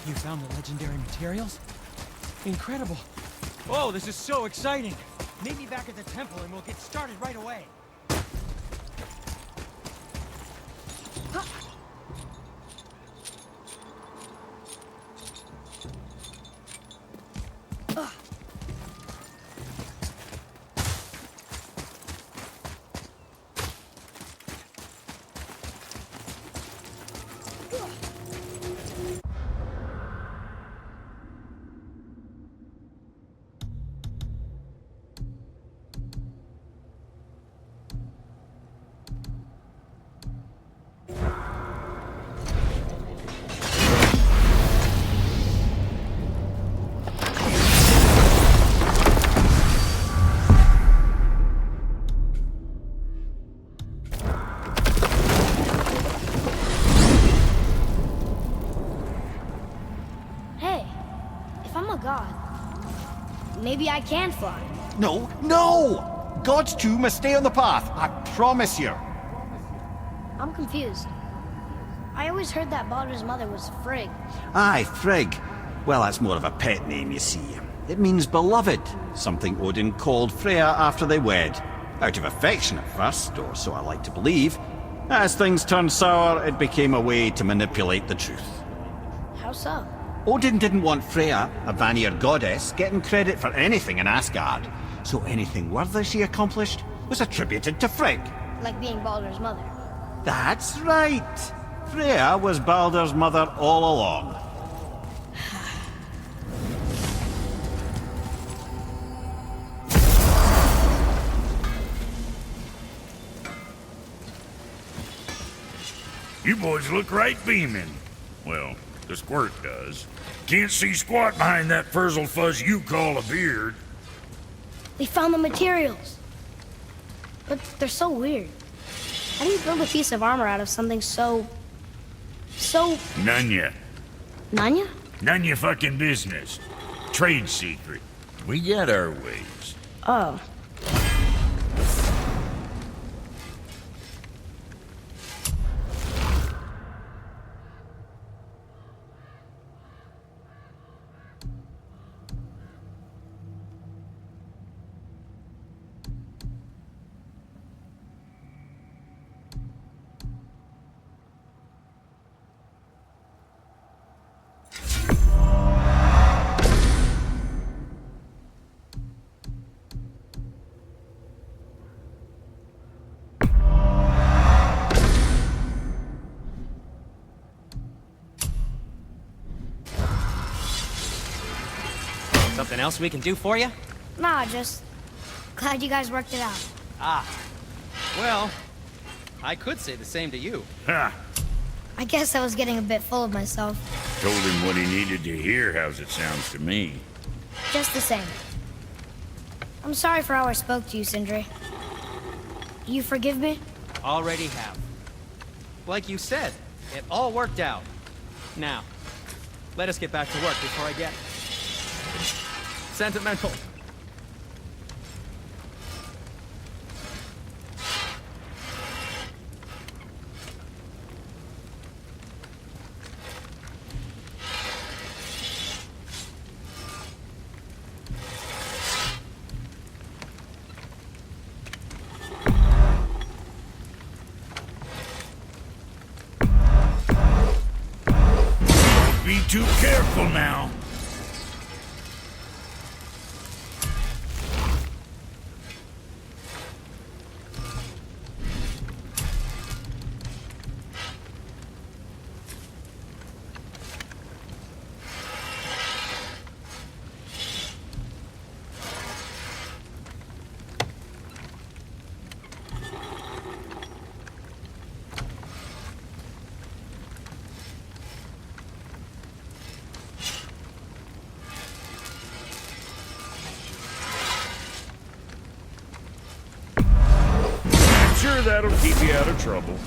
You found the legendary materials? Incredible. Oh, this is so exciting. Meet me back at the temple and we'll get started right away. Maybe I can fly. No, no! Gods too must stay on the path, I promise you. I'm confused. I always heard that Baldur's mother was Frigg. Aye, Frigg. Well, that's more of a pet name, you see. It means beloved, something Odin called Freya after they wed. Out of affection at first, or so I like to believe. As things turned sour, it became a way to manipulate the truth. How so? Odin didn't want Freya, a Vanir goddess, getting credit for anything in Asgard. So anything worthy she accomplished was attributed to Frigg. Like being Baldur's mother. That's right! Freya was Baldur's mother all along. You boys look right beaming. Well, the squirt does. Can't see squat behind that frizzled fuzz you call a beard. We found the materials. but they're so weird. How do you build a piece of armor out of something so... None ya. Nanya? None your fucking business. Trade secret. We got our ways. Oh. Something else we can do for you? Nah, just... glad you guys worked it out. Ah. Well, I could say the same to you. Ha! I guess I was getting a bit full of myself. Told him what he needed to hear, how's it sounds to me. Just the same. I'm sorry for how I spoke to you, Sindri. You forgive me? Already have. Like you said, it all worked out. Now, let us get back to work before I get sentimental. Be too careful now. Sure, that'll keep you out of trouble.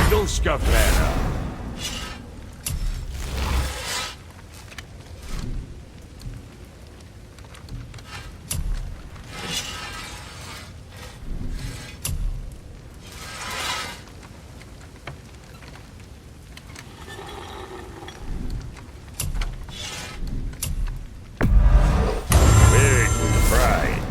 Go scuff that up. Very good pride.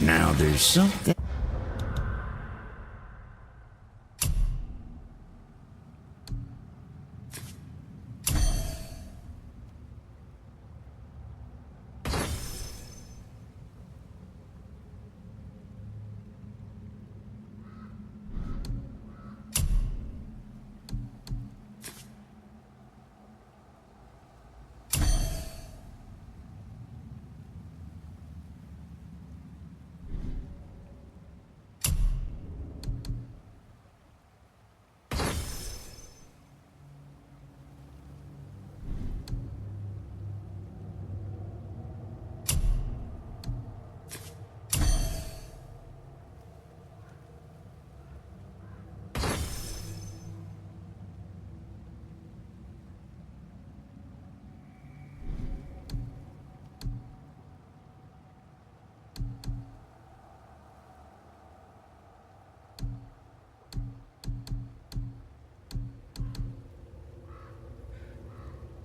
Now there's something.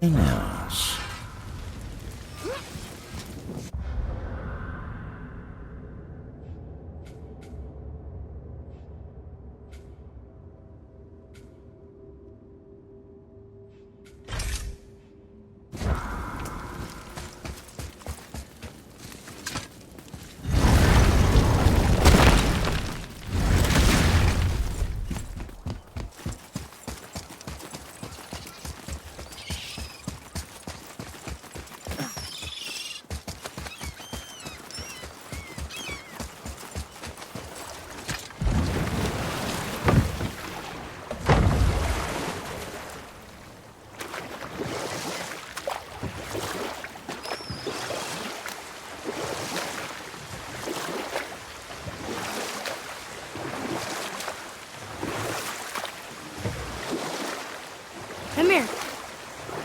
Else. here.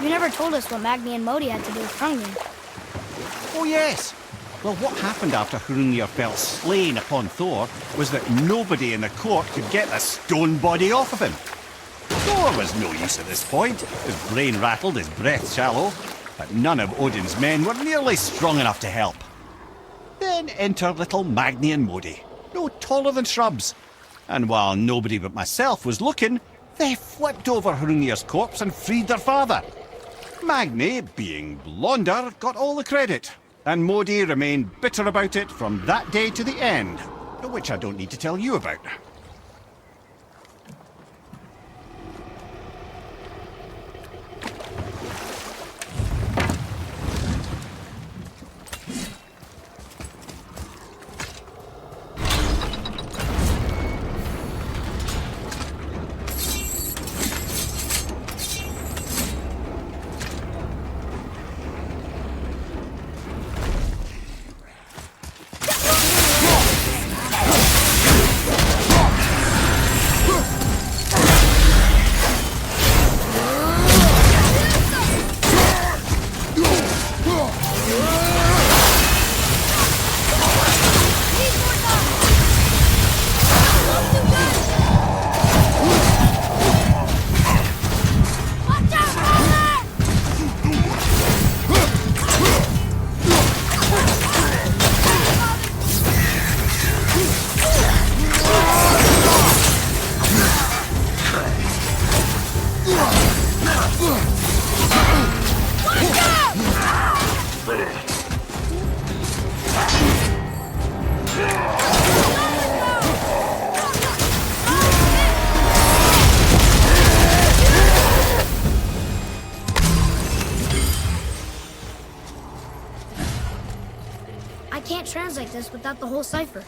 You never told us what Magni and Modi had to do with Hrungnir. Oh yes! Well, what happened after Hrungnir fell slain upon Thor was that nobody in the court could get the stone body off of him. Thor was no use at this point. His brain rattled, his breath shallow, but none of Odin's men were nearly strong enough to help. Then enter little Magni and Modi, no taller than shrubs. And while nobody but myself was looking, they flipped over Hrungnir's corpse and freed their father. Magni, being blonder, got all the credit, and Modi remained bitter about it from that day to the end, which I don't need to tell you about. I can't translate this without the whole cipher.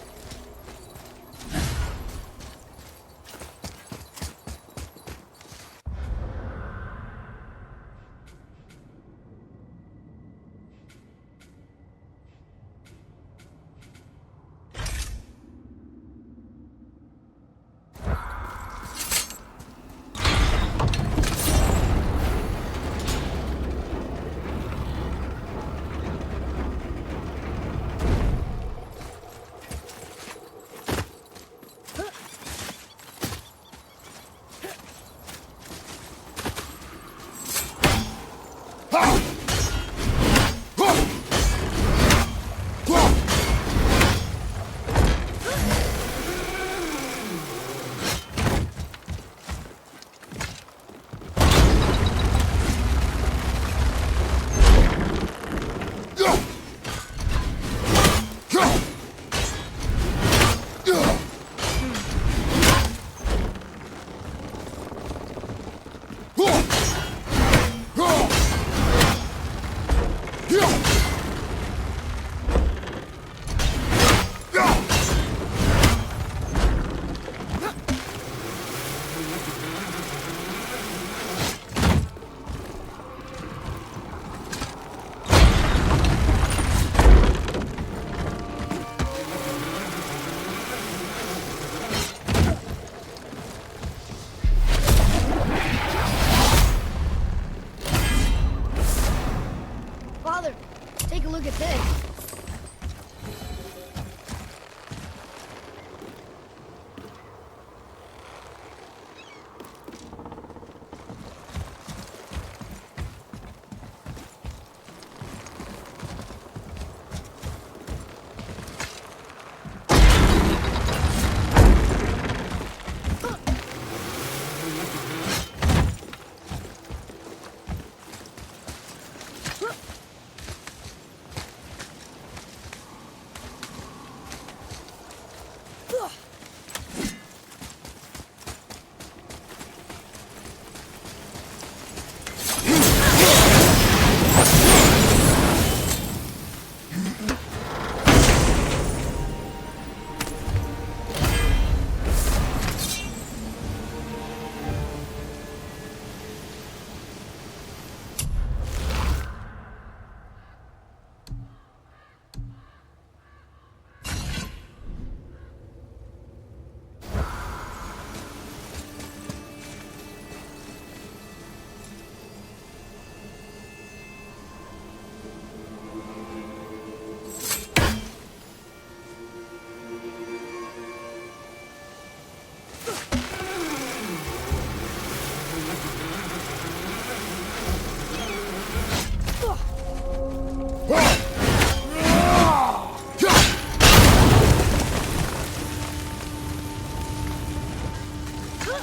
You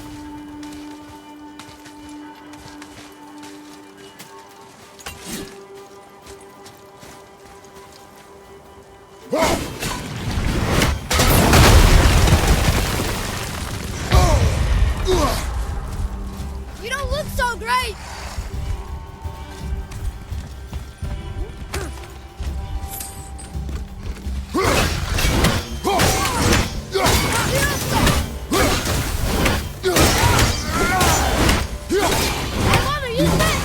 don't look so great! Hey, Mother, use this!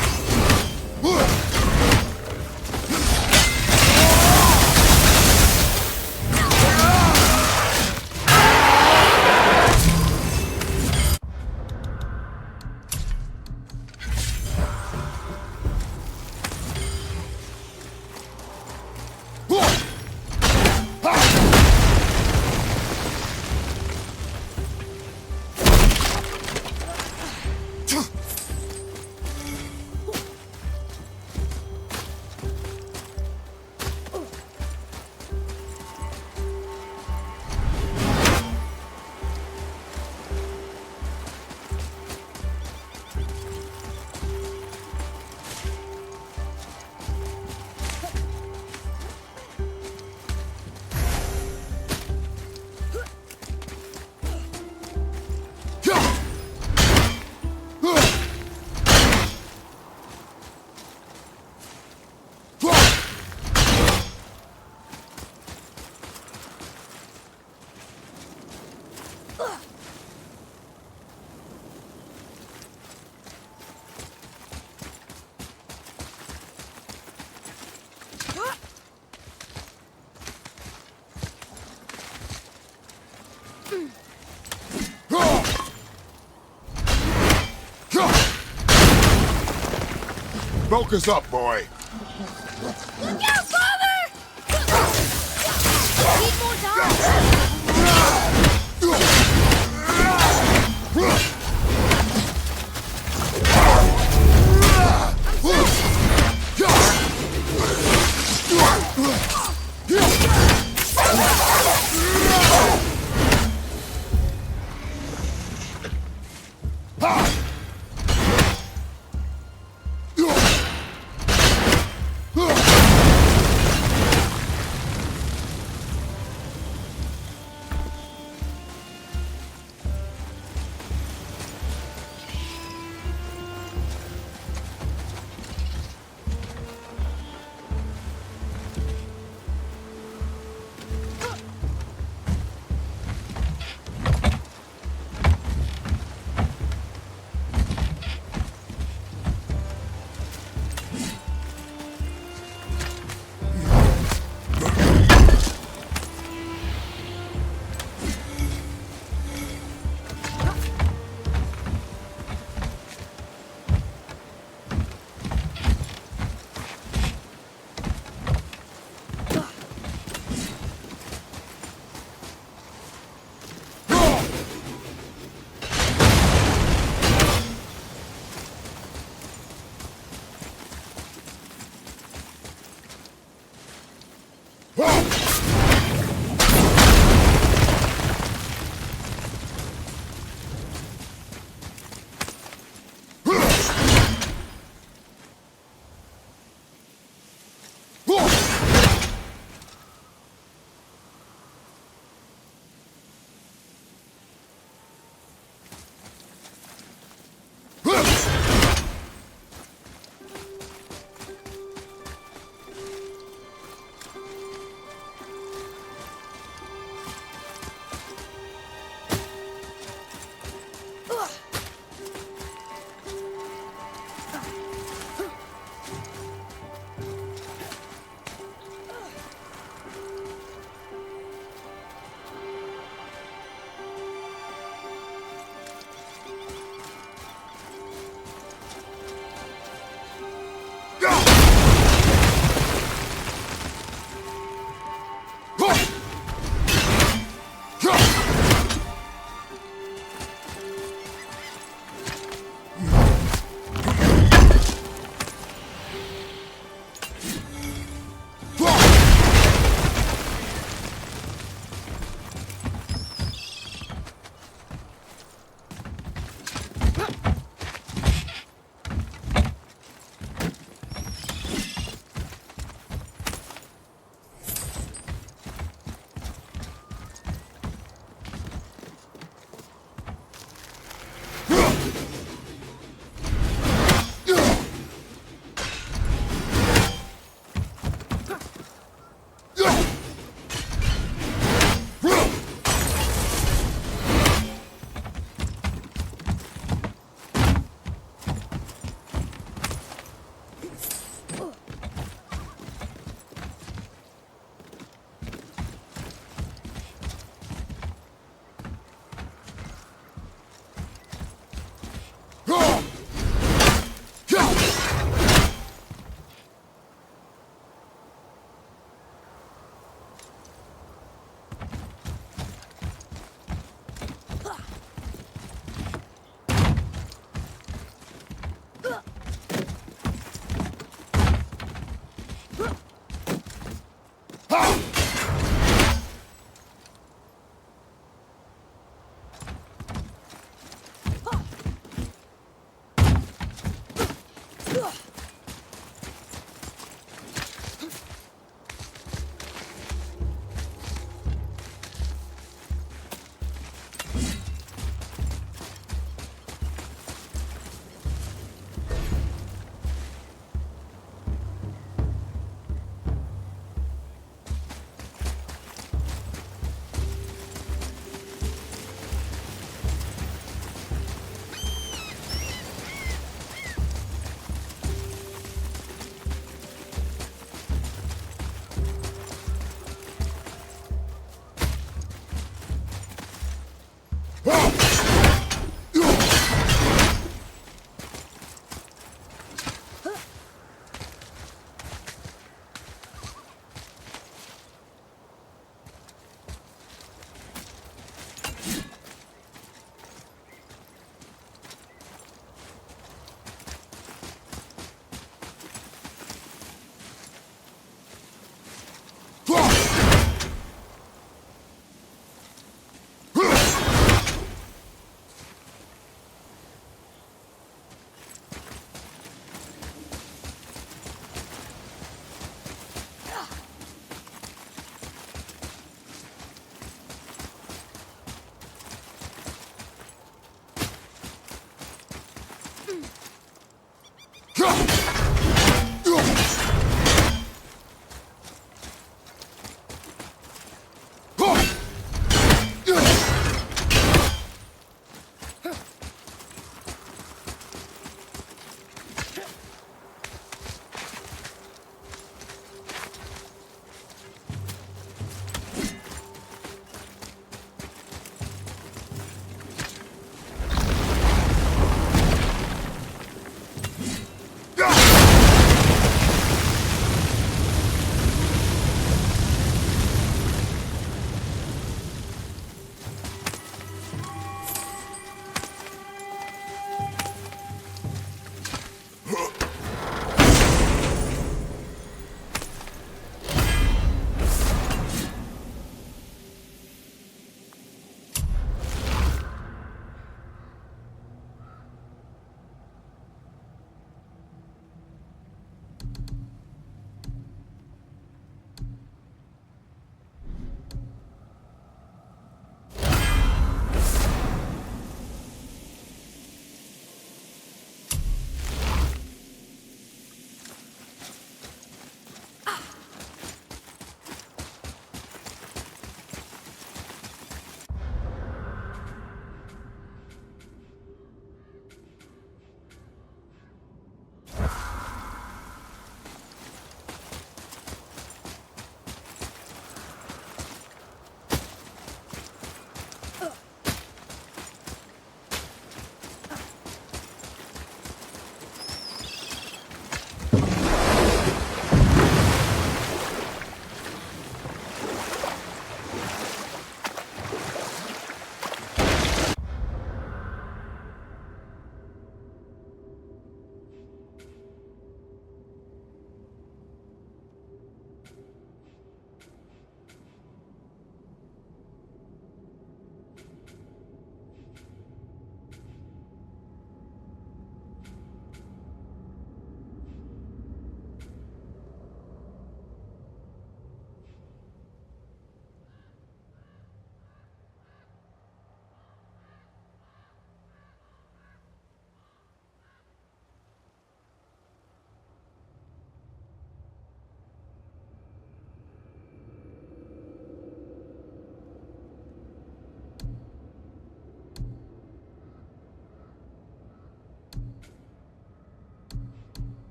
Focus up, boy. Look out, Father! Need more time!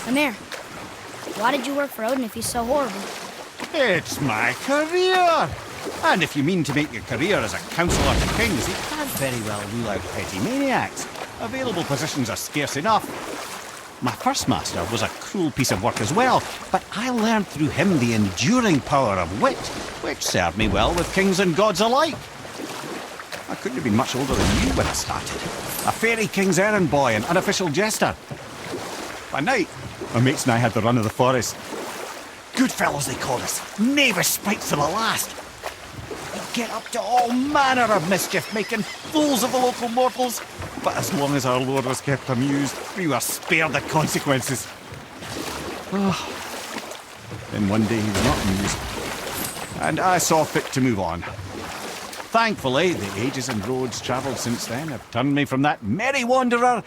Come here. Why did you work for Odin if he's so horrible? It's my career! And if you mean to make your career as a counsellor to kings, you can't very well rule out petty maniacs. Available positions are scarce enough. My first master was a cruel piece of work as well, but I learned through him the enduring power of wit, which served me well with kings and gods alike. I couldn't have been much older than you when I started. A fairy king's errand boy and unofficial jester. By night, my mates and I had the run of the forest. Good fellows they called us, knavish spites to the last. We'd get up to all manner of mischief, making fools of the local mortals. But as long as our lord was kept amused, we were spared the consequences. Then one day he was not amused, and I saw fit to move on. Thankfully, the ages and roads travelled since then have turned me from that merry wanderer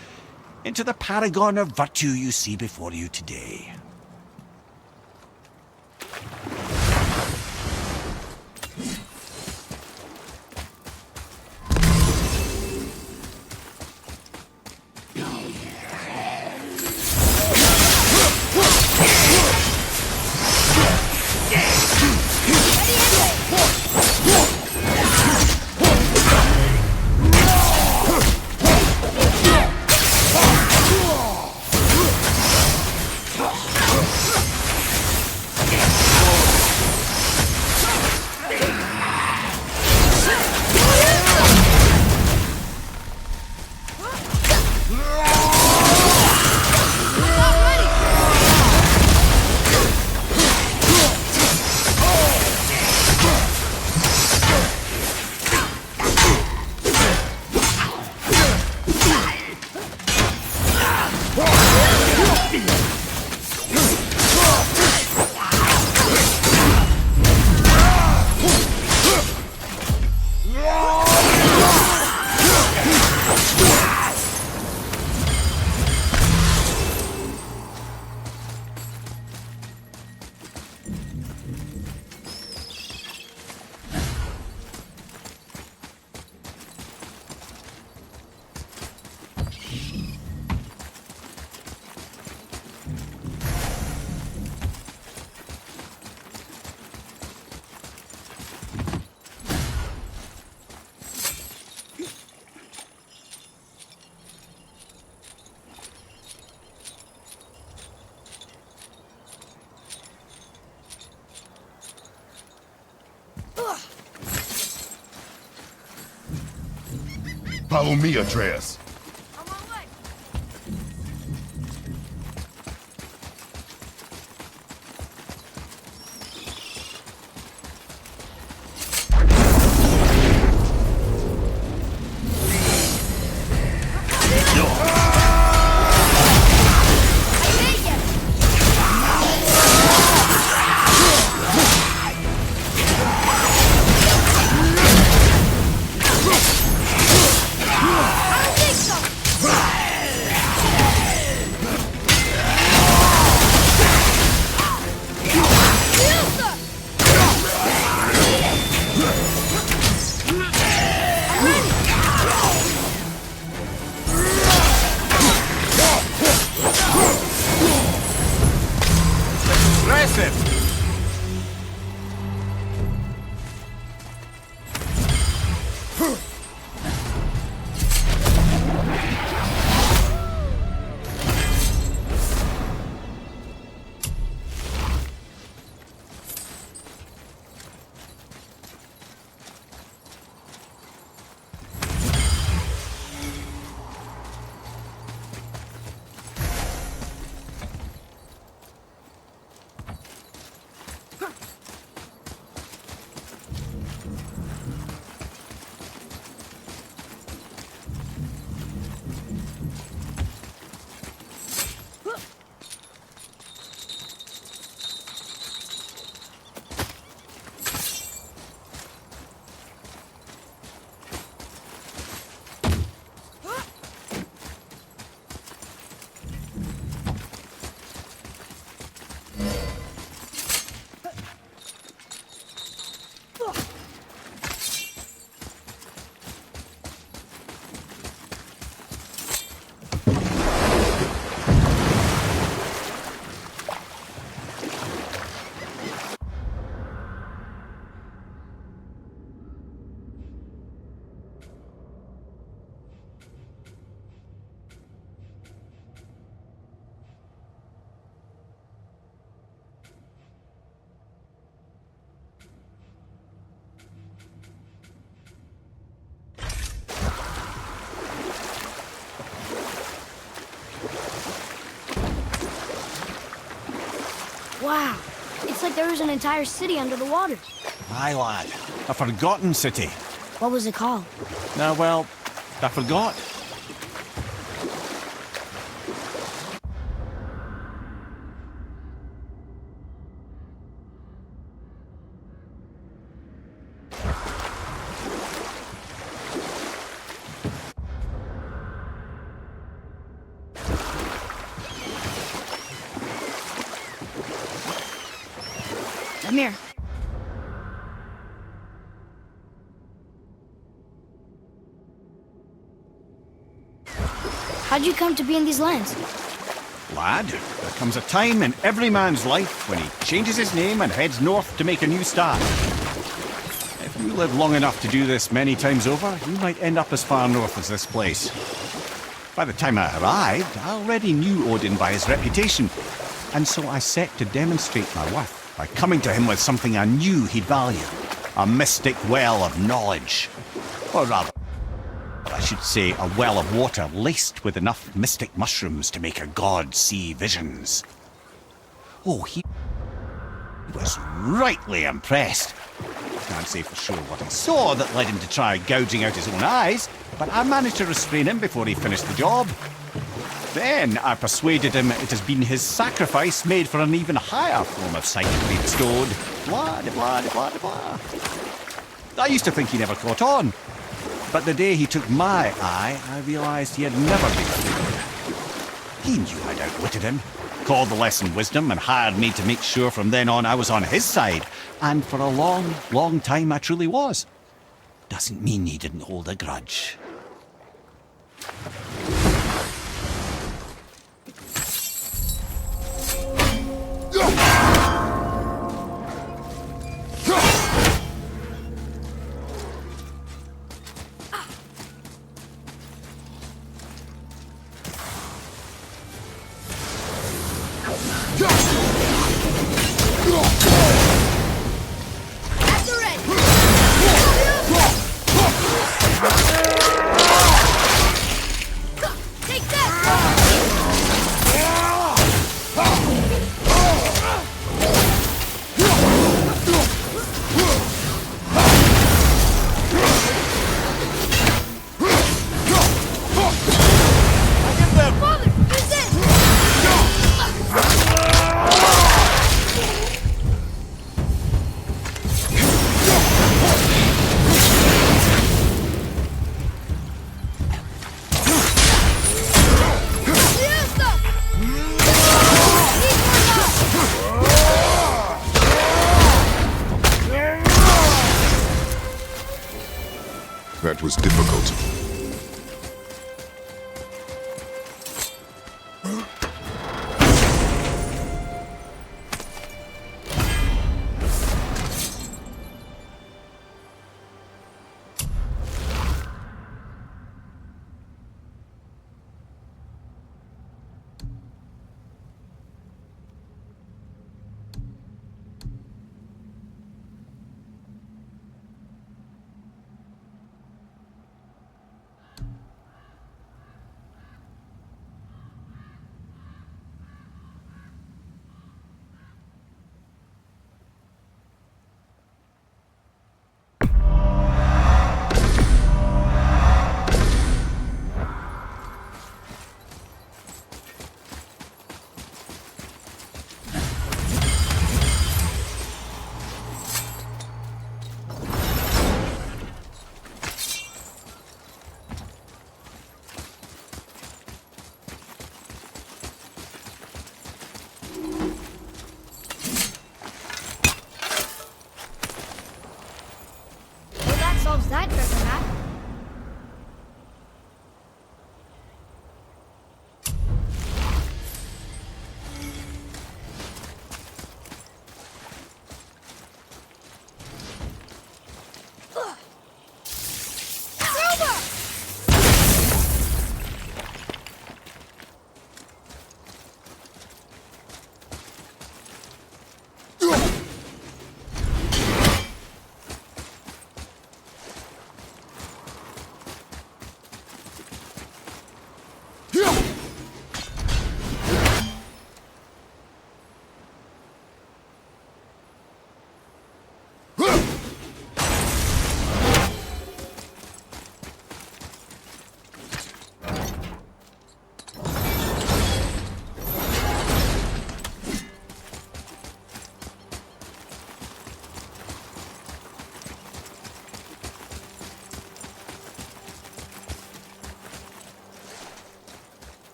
into the paragon of virtue you see before you today. Follow me, Atreus. On my way. I'll take Wow. It's like there was an entire city under the water. Aye, lad. A forgotten city. What was it called? Well, I forgot. Come here. How'd you come to be in these lands? Lad, there comes a time in every man's life when he changes his name and heads north to make a new start. If you live long enough to do this many times over, you might end up as far north as this place. By the time I arrived, I already knew Odin by his reputation, and so I set to demonstrate my worth by coming to him with something I knew he'd value. A mystic well of knowledge. Or rather, I should say a well of water laced with enough mystic mushrooms to make a god see visions. Oh, he was rightly impressed. Can't say for sure what he saw that led him to try gouging out his own eyes, but I managed to restrain him before he finished the job. Then I persuaded him it has been his sacrifice made for an even higher form of sight to be bestowed. Blah, de blah, de blah, de blah. I used to think he never caught on, but the day he took my eye, I realised he had never been fooled. He knew I'd outwitted him, called the lesson wisdom, and hired me to make sure from then on I was on his side. And for a long, long time I truly was. Doesn't mean he didn't hold a grudge. That was difficult.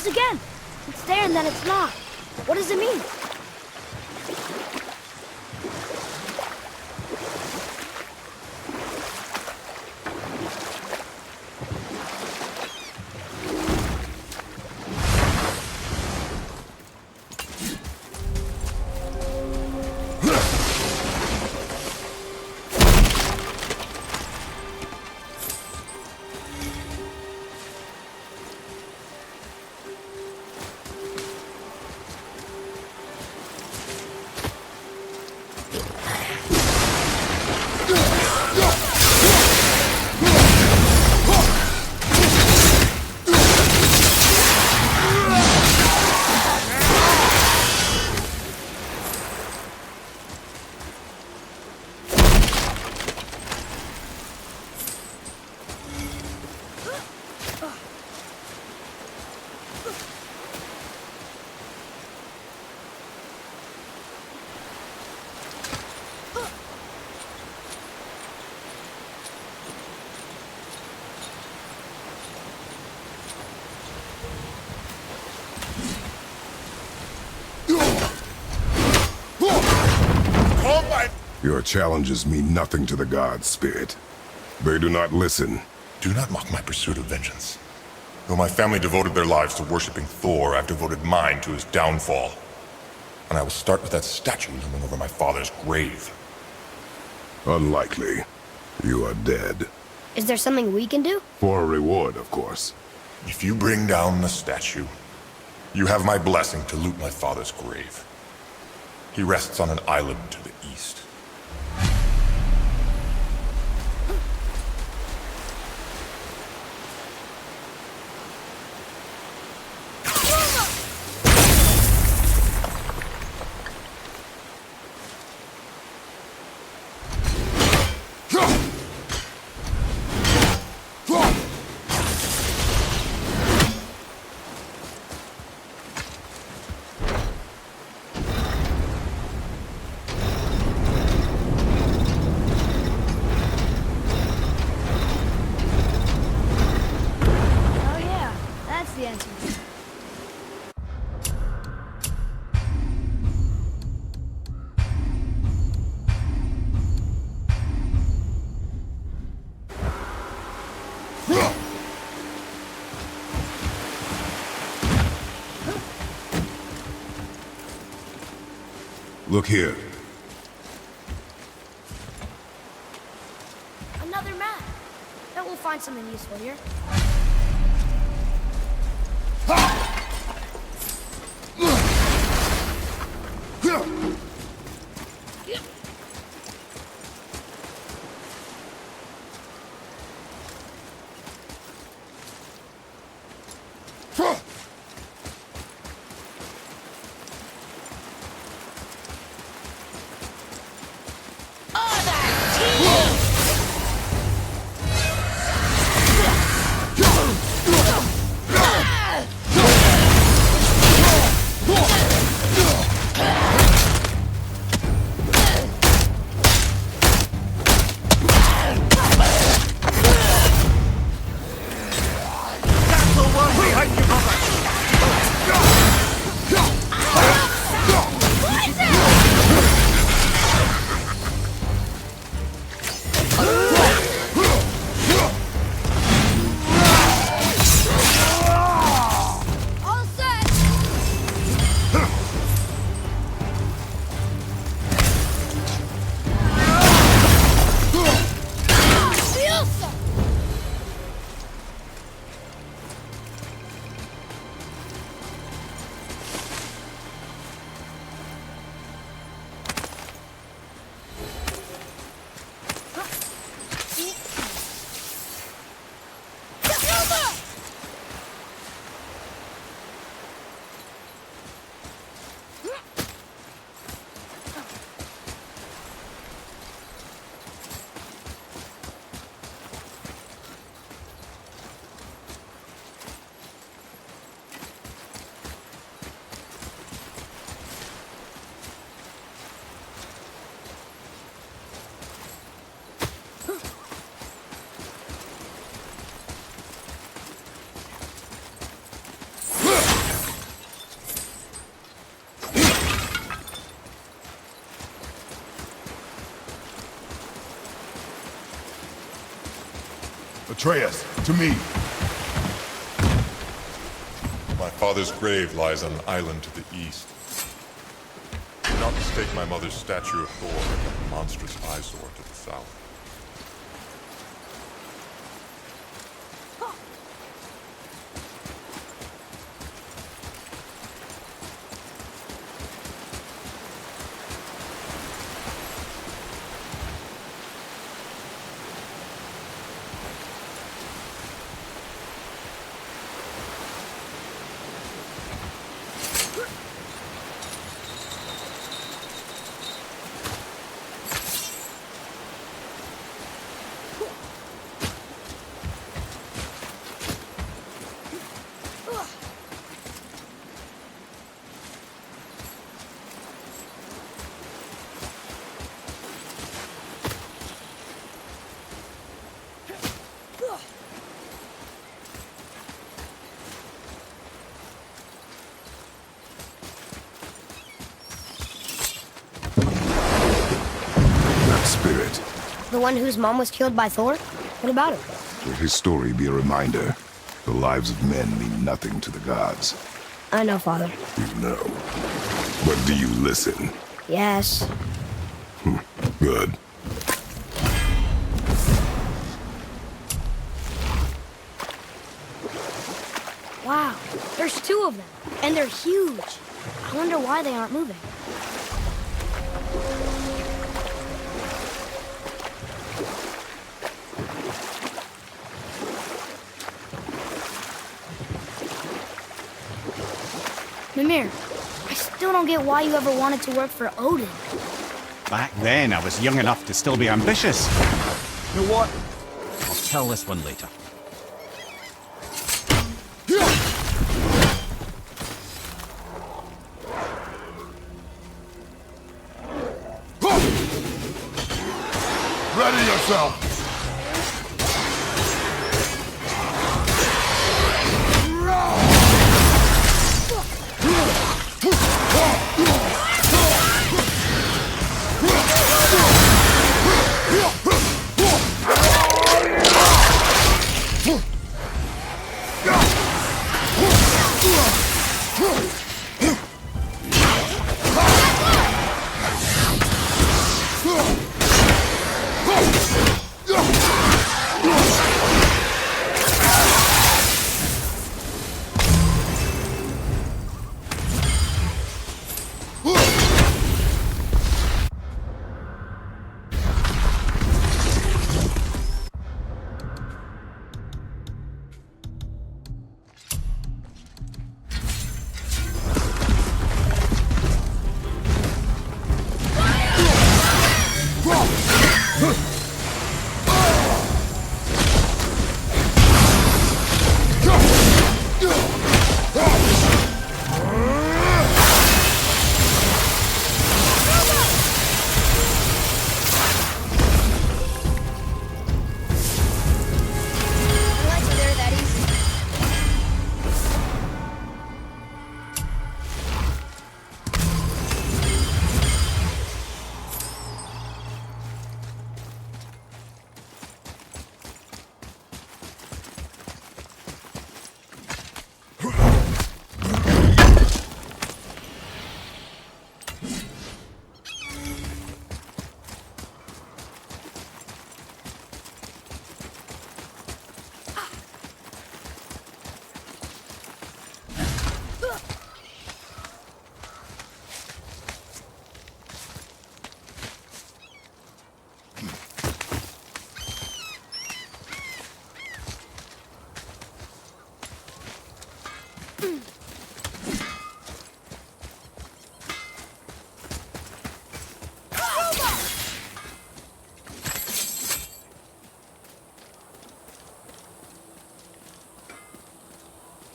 froze again. It's there and then it's not. What does it mean? Your challenges mean nothing to the gods, Spirit. They do not listen. Do not mock my pursuit of vengeance. Though my family devoted their lives to worshipping Thor, I've devoted mine to his downfall. And I will start with that statue looming over my father's grave. Unlikely. You are dead. Is there something we can do? For a reward, of course. If you bring down the statue, you have my blessing to loot my father's grave. He rests on an island to the east. Oh yeah, that's the answer. Look here. Another map. Bet we'll find something useful here. Atreus, to me. My father's grave lies on an island to the east. Do not mistake my mother's statue of Thor for that monstrous eyesore to the south. Spirit. The one whose mom was killed by Thor? What about him? Let his story be a reminder. The lives of men mean nothing to the gods. I know, Father. You know. But do you listen? Yes. Good. Wow, there's 2 of them, and they're huge. I wonder why they aren't moving. Mimir, I still don't get why you ever wanted to work for Odin. Back then, I was young enough to still be ambitious. You know what? I'll tell this one later. Ready yourself!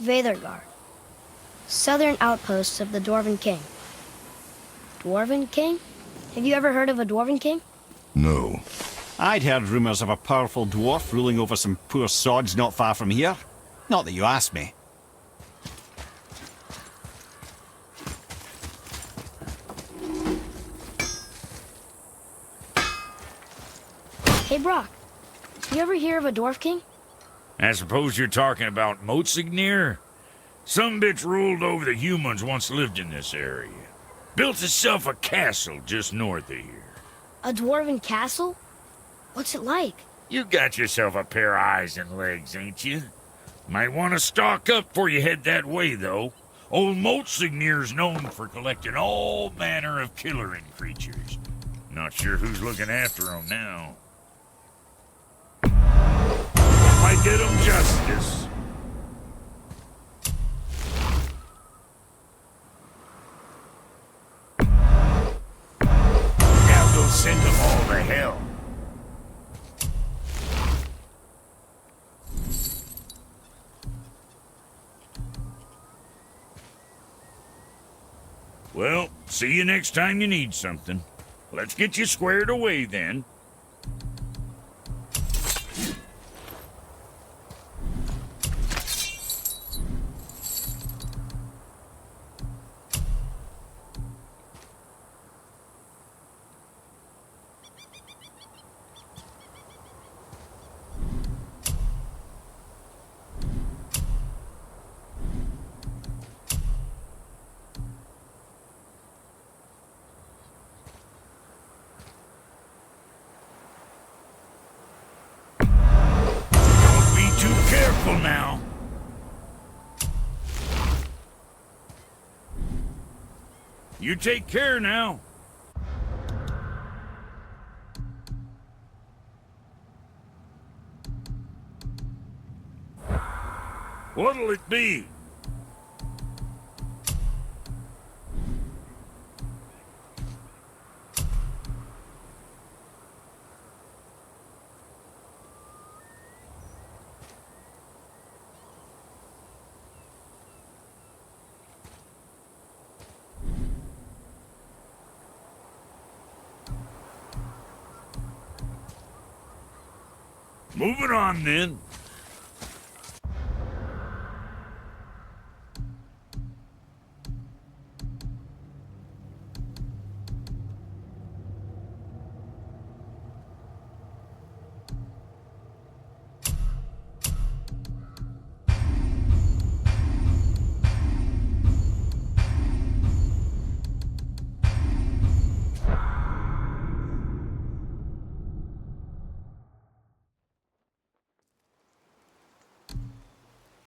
Veðurgard, southern outposts of the Dwarven King. Dwarven King? Have you ever heard of a Dwarven King? No. I'd heard rumours of a powerful dwarf ruling over some poor sods not far from here. Not that you asked me. Hey, Brock, you ever hear of a Dwarf King? I suppose you're talking about Motsignir? Some bitch ruled over the humans once lived in this area. Built itself a castle just north of here. A dwarven castle? What's it like? You got yourself a pair of eyes and legs, ain't you? Might want to stock up before you head that way, though. Old Motsignir's known for collecting all manner of killerin creatures. Not sure who's looking after them now. Might get them justice. Now go send them all to hell. Well, see you next time you need something. Let's get you squared away then. Careful now. You take care now. What'll it be? Moving on then.